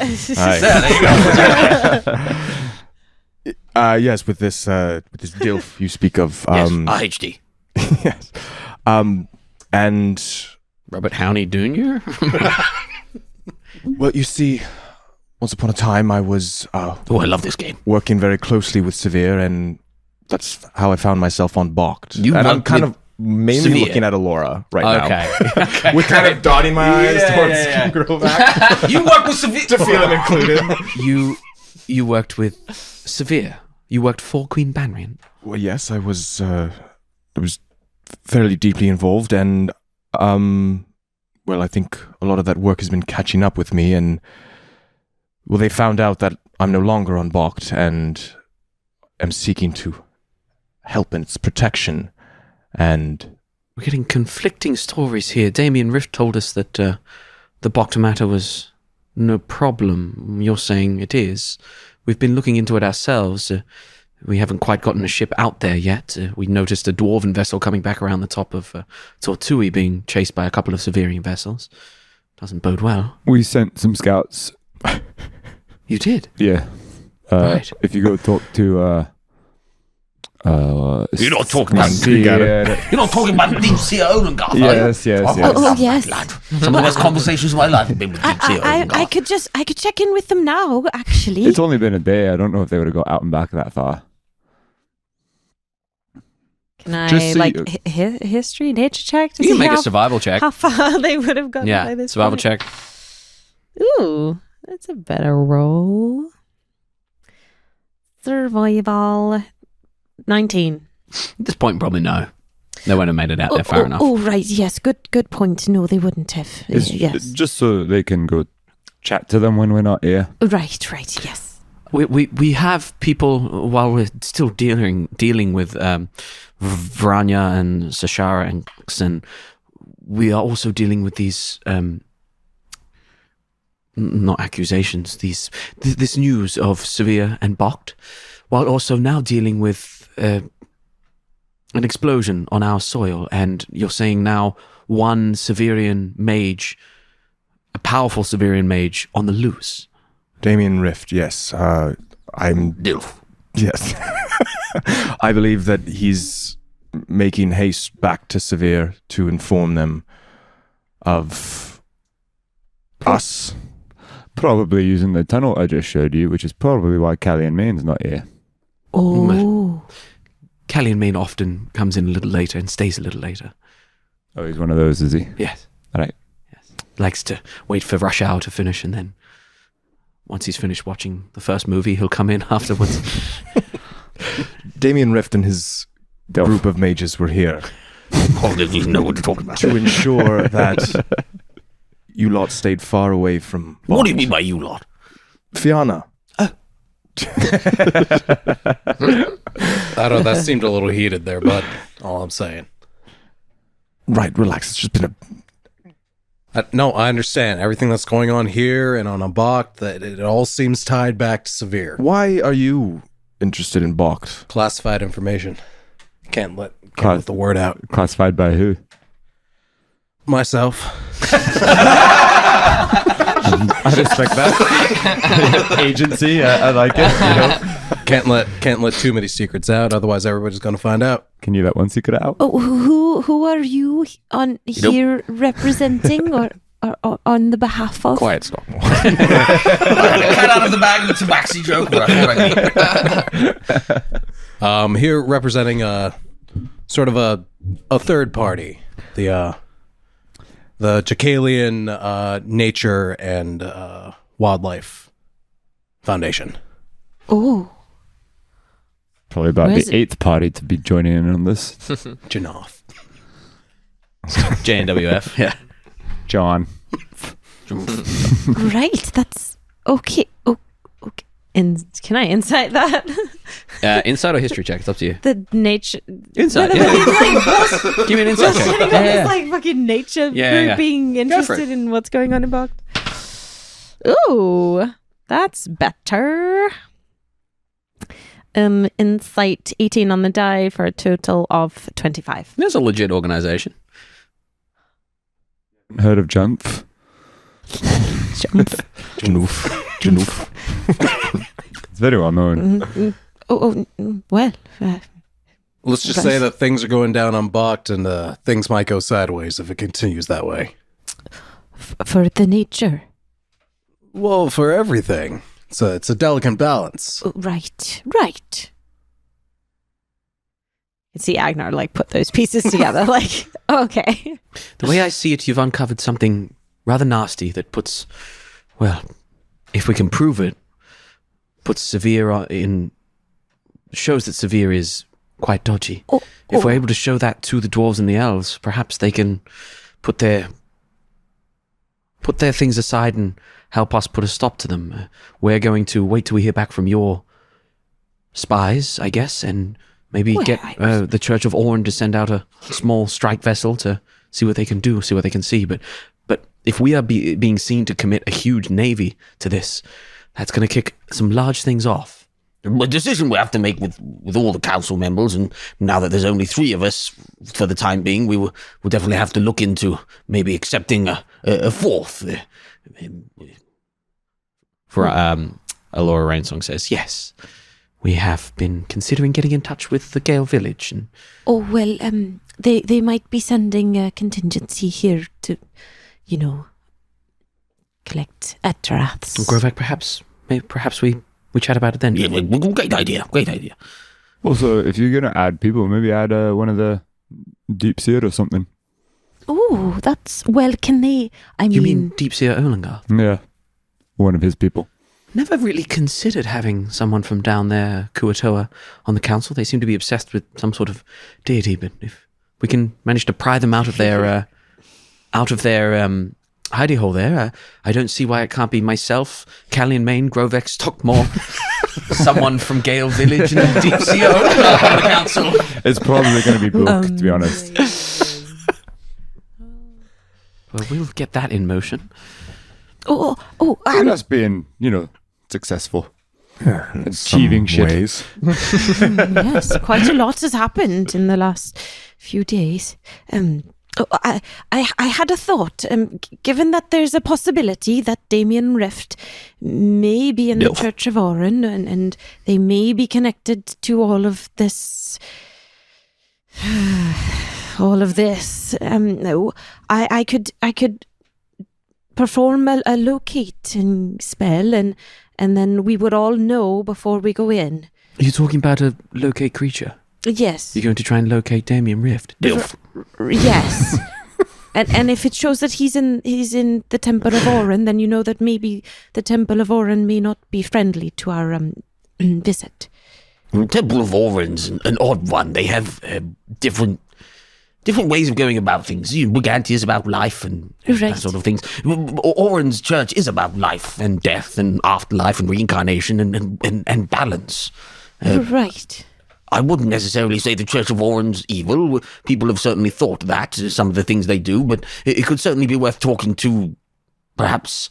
Yes, with this Dilf you speak of. Yes, RHD. Yes. And Robert Howney Jr.? well, you see, once upon a time I was Oh, I love this game. working very closely with Severe, and that's how I found myself on Balked. You and I'm worked kind with of mainly Severe. looking at Alora right now. Okay. With kind of dotting my eyes towards yeah. Grovak You work with Severe. to feel him included. You worked with Severe. You worked for Queen Banrian. Well, yes, I was fairly deeply involved, and I think a lot of that work has been catching up with me, and they found out that I'm no longer on Balked and am seeking to help in its protection, and We're getting conflicting stories here. Damien Rift told us that the Bokta matter was no problem. You're saying it is. We've been looking into it ourselves. We haven't quite gotten a ship out there yet. We noticed a dwarven vessel coming back around the top of Tortui being chased by a couple of Severian vessels. Doesn't bode well. We sent some scouts. You did? Yeah. Right. If you go talk to You're not talking about You're not talking about Deep Sea Olengarth, Yes, yes, yes. Oh, yes. Some of the best conversations of my life have been with Deep Sea I Olengarth. I could check in with them now, actually. It's only been a day. I don't know if they would have got out and back that far. Can I Just so history, nature check? To You can see make a how- survival check. How far they would have gone by Yeah, this survival point. check. Ooh, that's a better roll. Survival 19. At this point, probably no. They wouldn't have made it out there far enough. Oh, right. Yes. Good point. No, they wouldn't have. It's Yes. just so they can go chat to them when we're not here. Right. Yes. We have people while we're still dealing with Vranya and Sashara and Xen. We are also dealing with these not accusations. This news of Severe and Bokt, while also now dealing with an explosion on our soil. And you're saying now one Severian mage, a powerful Severian mage, on the loose. Damien Rift, yes. I'm Dilf. Yes. I believe that he's making haste back to Severe to inform them of us. Probably using the tunnel I just showed you, which is probably why Callie and Main's not here. Oh. Callie and Main often comes in a little later and stays a little later. Oh, he's one of those, is he? Yes. All right. Yes. Likes to wait for rush hour to finish, and then once he's finished watching the first movie, he'll come in afterwards. Damien Rift and his group of mages were here Oh, you know what to talk about. to ensure that you lot stayed far away from What do you mean by you lot? Fianna. I don't know, that seemed a little heated there, but all I'm saying. Right, relax. It's just been No, I understand everything that's going on here and on Abok, that it all seems tied back to Severe. Why are you interested in Bokt? Classified information. Can't let the word out. Classified by who? Myself. I respect that. Agency, I like it. You know? Can't let too many secrets out, otherwise everybody's gonna find out. Can you let one secret out? Oh, who are you on here representing or on the behalf of? Quiet, stop. Cut out of the bag of the tabaxi joke. Here representing a sort of a third party, the Jacalian Nature and Wildlife Foundation. Oh. Probably about Where is the eighth party to be joining in on this. Janoff. JNWF. Yeah. John. Right, that's okay. Oh, okay. And can I insight that? Insight or history check? It's up to you. The nature. Insight. Yeah. Give me an insight check. Sitting on this like fucking nature Yeah, group yeah. being for it. interested in what's going on in Bog. Ooh, that's better. Insight 18 on the die for a total of 25. There's a legit organization. Heard of Jump? Janoof. It's very well known. Well, Let's just say that things are going down on Bokt and things might go sideways if it continues that way. for the nature. Well, for everything. It's a delicate balance. Right. You can see Agenar like put those pieces together. Like, okay. The way I see it, you've uncovered something rather nasty that puts, well, if we can prove it, puts Severe shows that Severe is quite dodgy. If we're able to show that to the dwarves and the elves, perhaps they can put their things aside and help us put a stop to them. We're going to wait till we hear back from your spies, I guess, and maybe get the Church of Orn to send out a small strike vessel to see what they can do, see what they can see. But if we are being seen to commit a huge navy to this, that's going to kick some large things off. A decision we have to make with all the council members, and now that there's only 3 of us for the time being, we'll definitely have to look into maybe accepting a 4th. For A Laura Rain song says, yes, we have been considering getting in touch with the Gale Village. And Oh, well, they might be sending a contingency here to, collect Etteraths. Grovek, perhaps we chat about it then. Yeah, great idea. Also, if you're going to add people, maybe add one of the Deep Seer or something. Oh, can they, You mean Deepseer Olingar? Yeah. One of his people. Never really considered having someone from down there, Kuatoa, on the council. They seem to be obsessed with some sort of deity, but if we can manage to pry them out of their hidey hole there, I don't see why it can't be myself, Callian Main, Grovek, Stockmore, someone from Gale Village and Deepseer Olingar on the council. It's probably going to be Book, to be honest. Well, we'll get that in motion. And us being, successful. Achieving shit. Ways. yes, quite a lot has happened in the last few days. I had a thought. Given that there's a possibility that Damien Rift may be in the Church of Oran, and they may be connected to all of this. No, I could perform a locating spell, and then we would all know before we go in. Are you talking about a locate creature? Yes. You're going to try and locate Damien Rift? Dilf. Yes. and if it shows that he's in the Temple of Oran, then you know that maybe the Temple of Oran may not be friendly to our visit. The Temple of Oran's an odd one. They have different ways of going about things. Briganti is about life and that sort of things. Oran's church is about life and death and afterlife and reincarnation and balance. Right. I wouldn't necessarily say the Church of Oran's evil. People have certainly thought that, some of the things they do, but it could certainly be worth talking to perhaps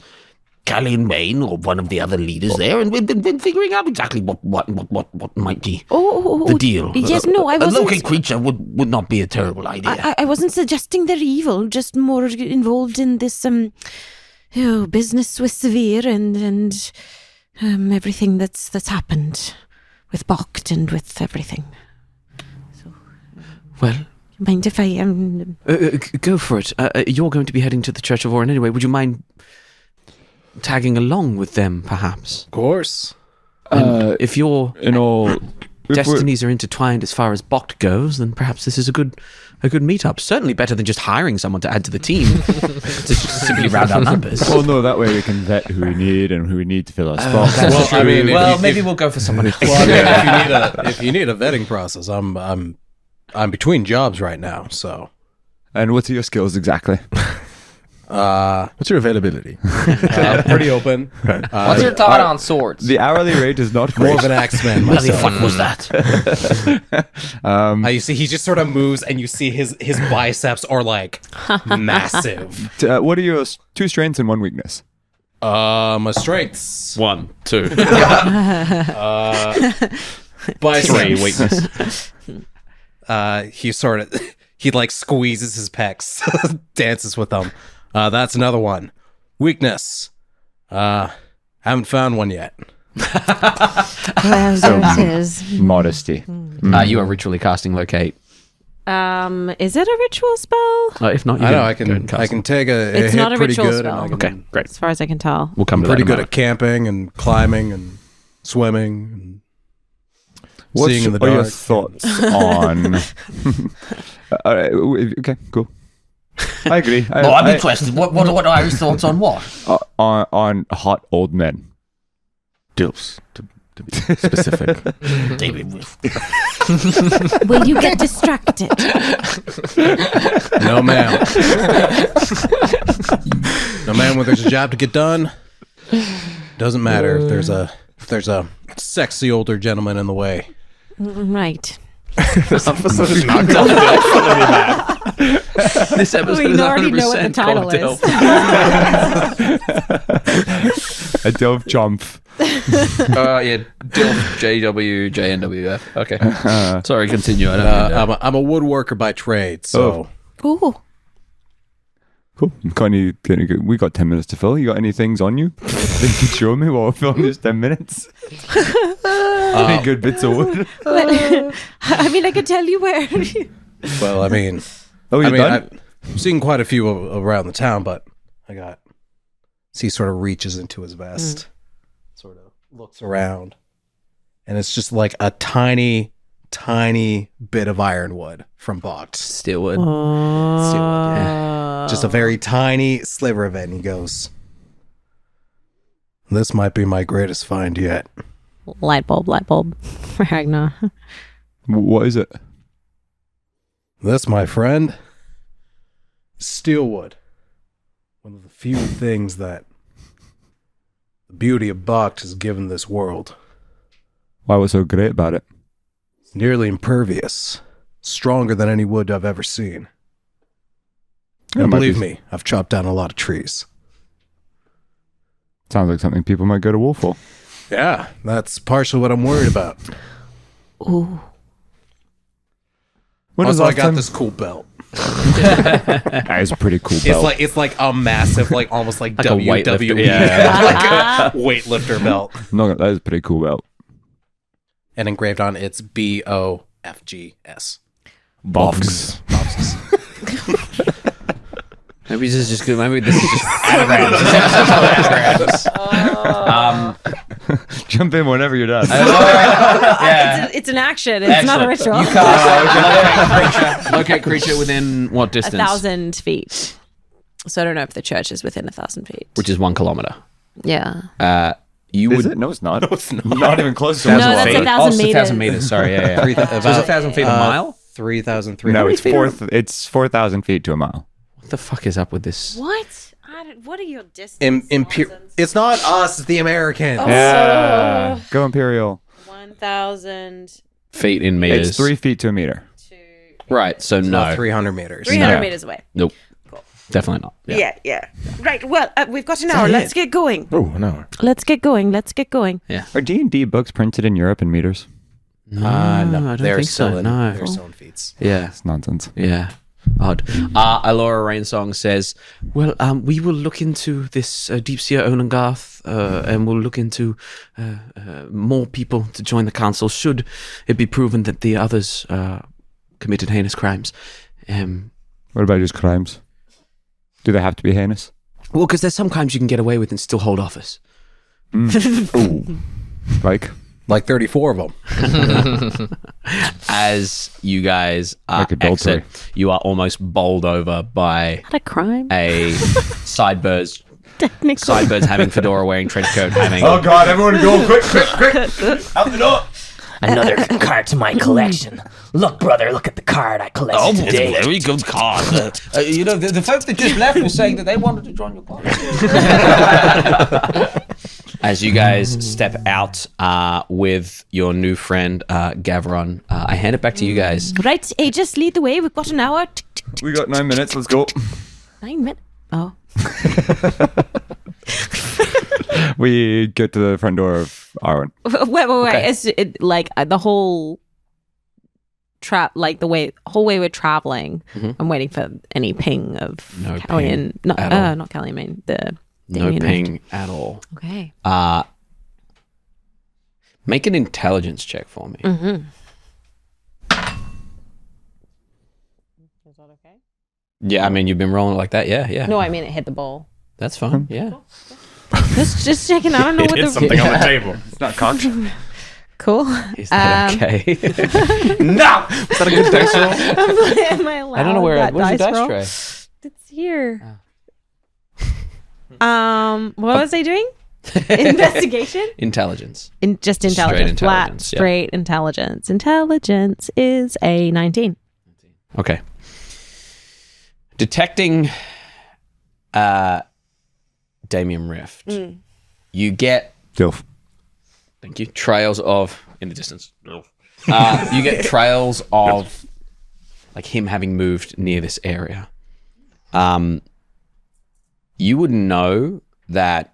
Callian Main or one of the other leaders there, and we've been figuring out exactly what might be the deal. Yes, no, I wasn't. A locate creature would not be a terrible idea. I wasn't suggesting they're evil, just more involved in this business with Safirith and everything that's happened with Bokt and with everything. So, well, mind if I go for it. You're going to be heading to the Church of Oran anyway. Would you mind tagging along with them, perhaps? Of course. If your destinies are intertwined as far as Bokt goes, then perhaps this is a good meetup. Certainly better than just hiring someone to add to the team to simply round out numbers. Well, no, that way we can vet who we need and who we need to fill our spots. Well, I mean, maybe we'll go for someone else. If you need a vetting process, I'm between jobs right now, so. And what are your skills exactly? What's your availability? Pretty open. What's your thought on swords? The hourly rate is not More great. of an axeman What the myself. fuck was that? You see, he just sort of moves, and you see his biceps are like massive. What are your 2 strengths and 1 weakness? My strengths. 1, 2. Biceps. 3 weakness. He like squeezes his pecs, dances with them. That's another one. Weakness. Haven't found one yet. well, there it is. Modesty. You are ritually casting locate. Is it a ritual spell? If not, you I know can I can take a It's hit not a pretty ritual good. spell. And I can, Okay, great. As far as I can tell. We'll come to pretty that. good at camping and climbing and swimming and seeing in the What are your dark. thoughts on... okay, cool. I agree. I'm interested. What are his thoughts on what? On hot old men. Dilfs, to be specific. David Rift. Will you get distracted? No, ma'am. No, ma'am. When there's a job to get done, doesn't matter if there's a sexy older gentleman in the way. Right. This episode We is already know what the 100% title called is. Dilf. A Dilf jump. Yeah, Dilf, JW, JNWF. Okay. Sorry, continue. I don't mean to- I'm a woodworker by trade, so Ooh. Cool. We got 10 minutes to fill. You got any things on you? Think you show me while we're filming this 10 minutes? Any good bits of wood? I mean, I could tell you where. Well, I mean, Oh, you're done? I've seen quite a few around the town, but he sort of reaches into his vest, sort of looks around, and it's just like a tiny bit of ironwood from Bocht. Steelwood. Steelwood, yeah. Just a very tiny sliver of it, and he goes, "This might be my greatest find yet." Light bulb for Agenar. What is it? This, my friend, is steelwood. One of the few things that the beauty of Bocht has given this world. Why was so great about it? It's nearly impervious, stronger than any wood I've ever seen. Yeah, And might believe be- me, I've chopped down a lot of trees. Sounds like something people might go to war for. Yeah, that's partially what I'm worried about. Ooh. When was Also, the I last got time- this cool belt. That is a pretty cool belt. It's like a massive, like almost like, Like a WWE, weightlifter, yeah. like a weightlifter belt, No, that is a pretty cool belt. and engraved on it's BOFGS. Box. Maybe this is just good. Maybe this is just anagrams. This episode's called anagrams. Jump in whenever you're done. It's an action. It's not a ritual. You cast locate creature within what distance? 1,000 feet. So I don't know if the church is within 1,000 feet. Which is 1 kilometer. Yeah. You Is would. it? No, it's not. No, it's not. Not even close to No, one. that's feet. 1,000 Oh, it's 1,000 meters. meters. Sorry, yeah. So it's 1,000 feet a mile? 3,300. No, it's 4,000 feet to a mile. What the fuck is up with this? What? What are your distances? It's not us, it's the Americans. Yeah. Go Imperial. 1,000 Feet in meters. It's 3 feet to a meter. to Right, so no. About 300 meters. 300 No. meters away. Nope. Definitely not. Yeah. Yeah. Right. Well, we've got an hour. Let's get going. Oh, no. Let's get going. Are D&D books printed in Europe in meters? No, I don't they're think still so, in no. their own feats. Yeah. It's nonsense. Yeah. Odd. Alora Rainsong says, well, we will look into this Deep Seer Onangarth, and we'll look into more people to join the council should it be proven that the others committed heinous crimes. What about just crimes? Do they have to be heinous? Well, because there's some crimes you can get away with and still hold office. Like 34 of them. As you guys Like adultery. exit, you are almost bowled over by Not a crime. a sideburns. Technically. Sideburns having fedora, wearing trench coat, having God, everyone go quick. Out the door. Another card to my collection. Look, brother, look at the card I collected today. very good card. You know, the folks that just left were saying that they wanted to join your party. As you guys step out with your new friend, Gavron, I hand it back to you guys. Right, Aegis, lead the way. We've got an hour. We got 9 minutes. Let's go. 9 minutes. Oh. We get to the front door of Arwen. Wait. Okay. It's like the whole whole way we're traveling. I'm waiting for any ping of No Callian. ping at all. Not Callian, I mean the No Damien rift. ping at all. Okay. Make an intelligence check for me. Mm-hmm. Is that okay? Yeah, I mean, you've been rolling it like that. Yeah. No, I mean it hit the ball. That's fine. Yeah. Just checking. I don't know what the something on the table. It's not cocked. cool. Is that okay? No! Was that a good dice roll? Am I allowed I don't know where. that Where's the dice roll? tray? It's here. What was I doing? Investigation? Intelligence. Just Straight intelligence. Flat, intelligence, yeah. straight intelligence. Intelligence is a 19. Okay. Detecting Damien Rift. You get, Dilf. thank you, trails of, in the distance. You get trails of like him having moved near this area. You would know that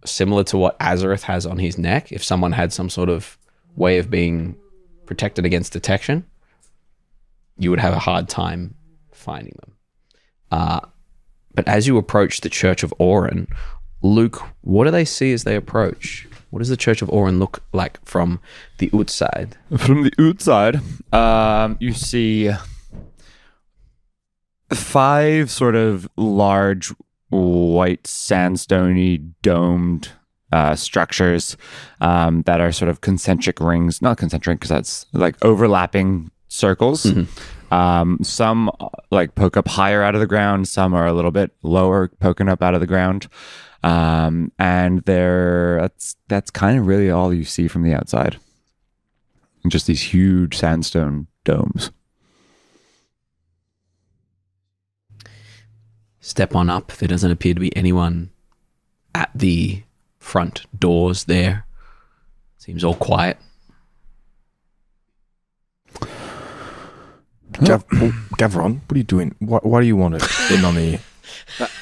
similar to what Azorith has on his neck, if someone had some sort of way of being protected against detection, you would have a hard time finding them. But as you approach the Church of Orin, Luke, what do they see as they approach? What does the Church of Orin look like from the outside? From the outside, you see 5 sort of large white sandstone-y domed structures that are sort of concentric rings. Not concentric because that's like overlapping circles. Some like poke up higher out of the ground. Some are a little bit lower, poking up out of the ground. And that's kind of really all you see from the outside. Just these huge sandstone domes. Step on up. There doesn't appear to be anyone at the front doors there. Seems all quiet. Gavron, what are you doing? Why do you want to in on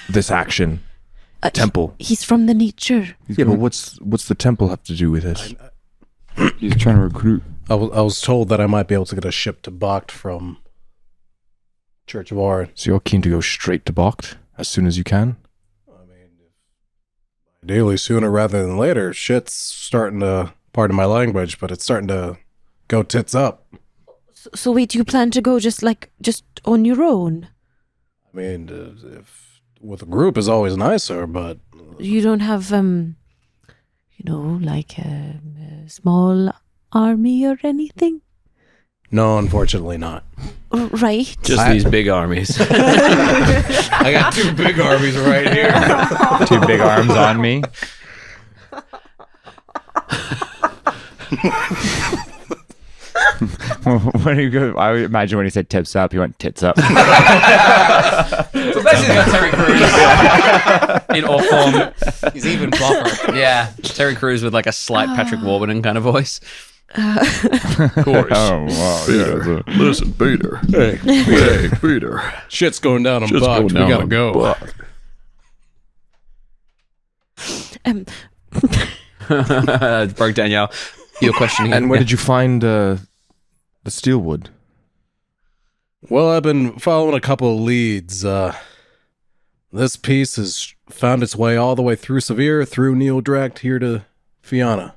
this action? Temple. He's from the nature. Yeah, but what's the temple have to do with it? He's trying to recruit. I was told that I might be able to get a ship to Bacht from Church of Orin. So you're keen to go straight to Bacht as soon as you can? I mean, ideally sooner rather than later. Shit's starting to, pardon my language, but it's starting to go tits up. So wait, you plan to go just on your own? I mean, if with a group is always nicer, but you don't have like a small army or anything? No, unfortunately not. Right. Just these big armies. I got 2 big armies right here. 2 big arms on me. When you go, I would imagine when he said tips up, he went tits up. So basically got Terry Crews in all form. He's even buffer. Yeah, Terry Crews with like a slight Patrick Warburton kind of voice. Of course. Oh, wow. Yeah. Listen, Peter. Hey, Peter. Shit's going down on Bacht. We gotta go. Broke Danielle. Your question again. And where did you find the steelwood? Well, I've been following a couple of leads. This piece has found its way all the way through Safirith, through Neodract, here to Fianna.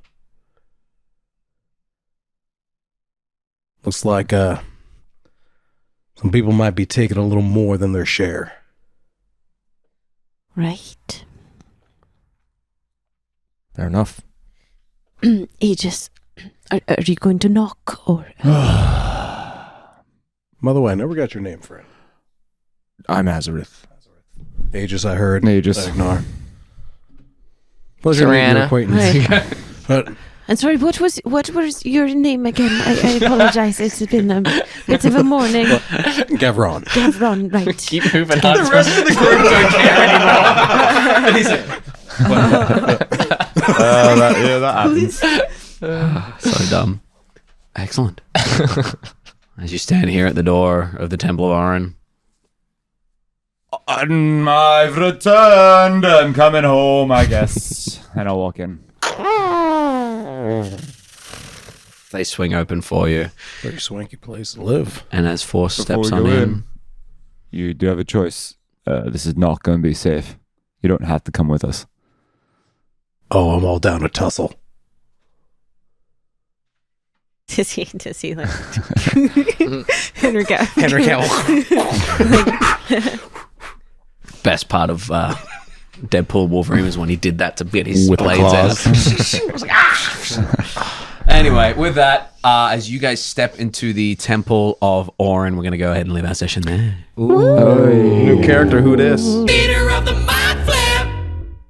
Looks like some people might be taking a little more than their share. Right. Fair enough. Aegis, are you going to knock or? By the way, I never got your name, friend. I'm Azorith. Aegis, I heard. Aegis. Agenar. Pleasure meeting your acquaintance. Right. But And sorry, what was your name again? I apologize. It's been a bit of a morning. Gavron. Gavron, right? Keep moving on. The rest of the group don't care anymore. And he's like, that happens. so dumb. Excellent. As you stand here at the door of the Temple of Orin. I've returned. I'm coming home, I guess. And I'll walk in. They swing open for you. Very swanky place to live. And as Force Before steps we on go in, You do have a choice. This is not going to be safe. You don't have to come with us. Oh, I'm all down to tussle. Does he like Henry Cavill. best part of Deadpool Wolverine was when he did that to get his With the blades claws. out. I was like, ah! Anyway, with that, as you guys step into the Temple of Orin, we're going to go ahead and leave our session there. New character, who this? Leader of the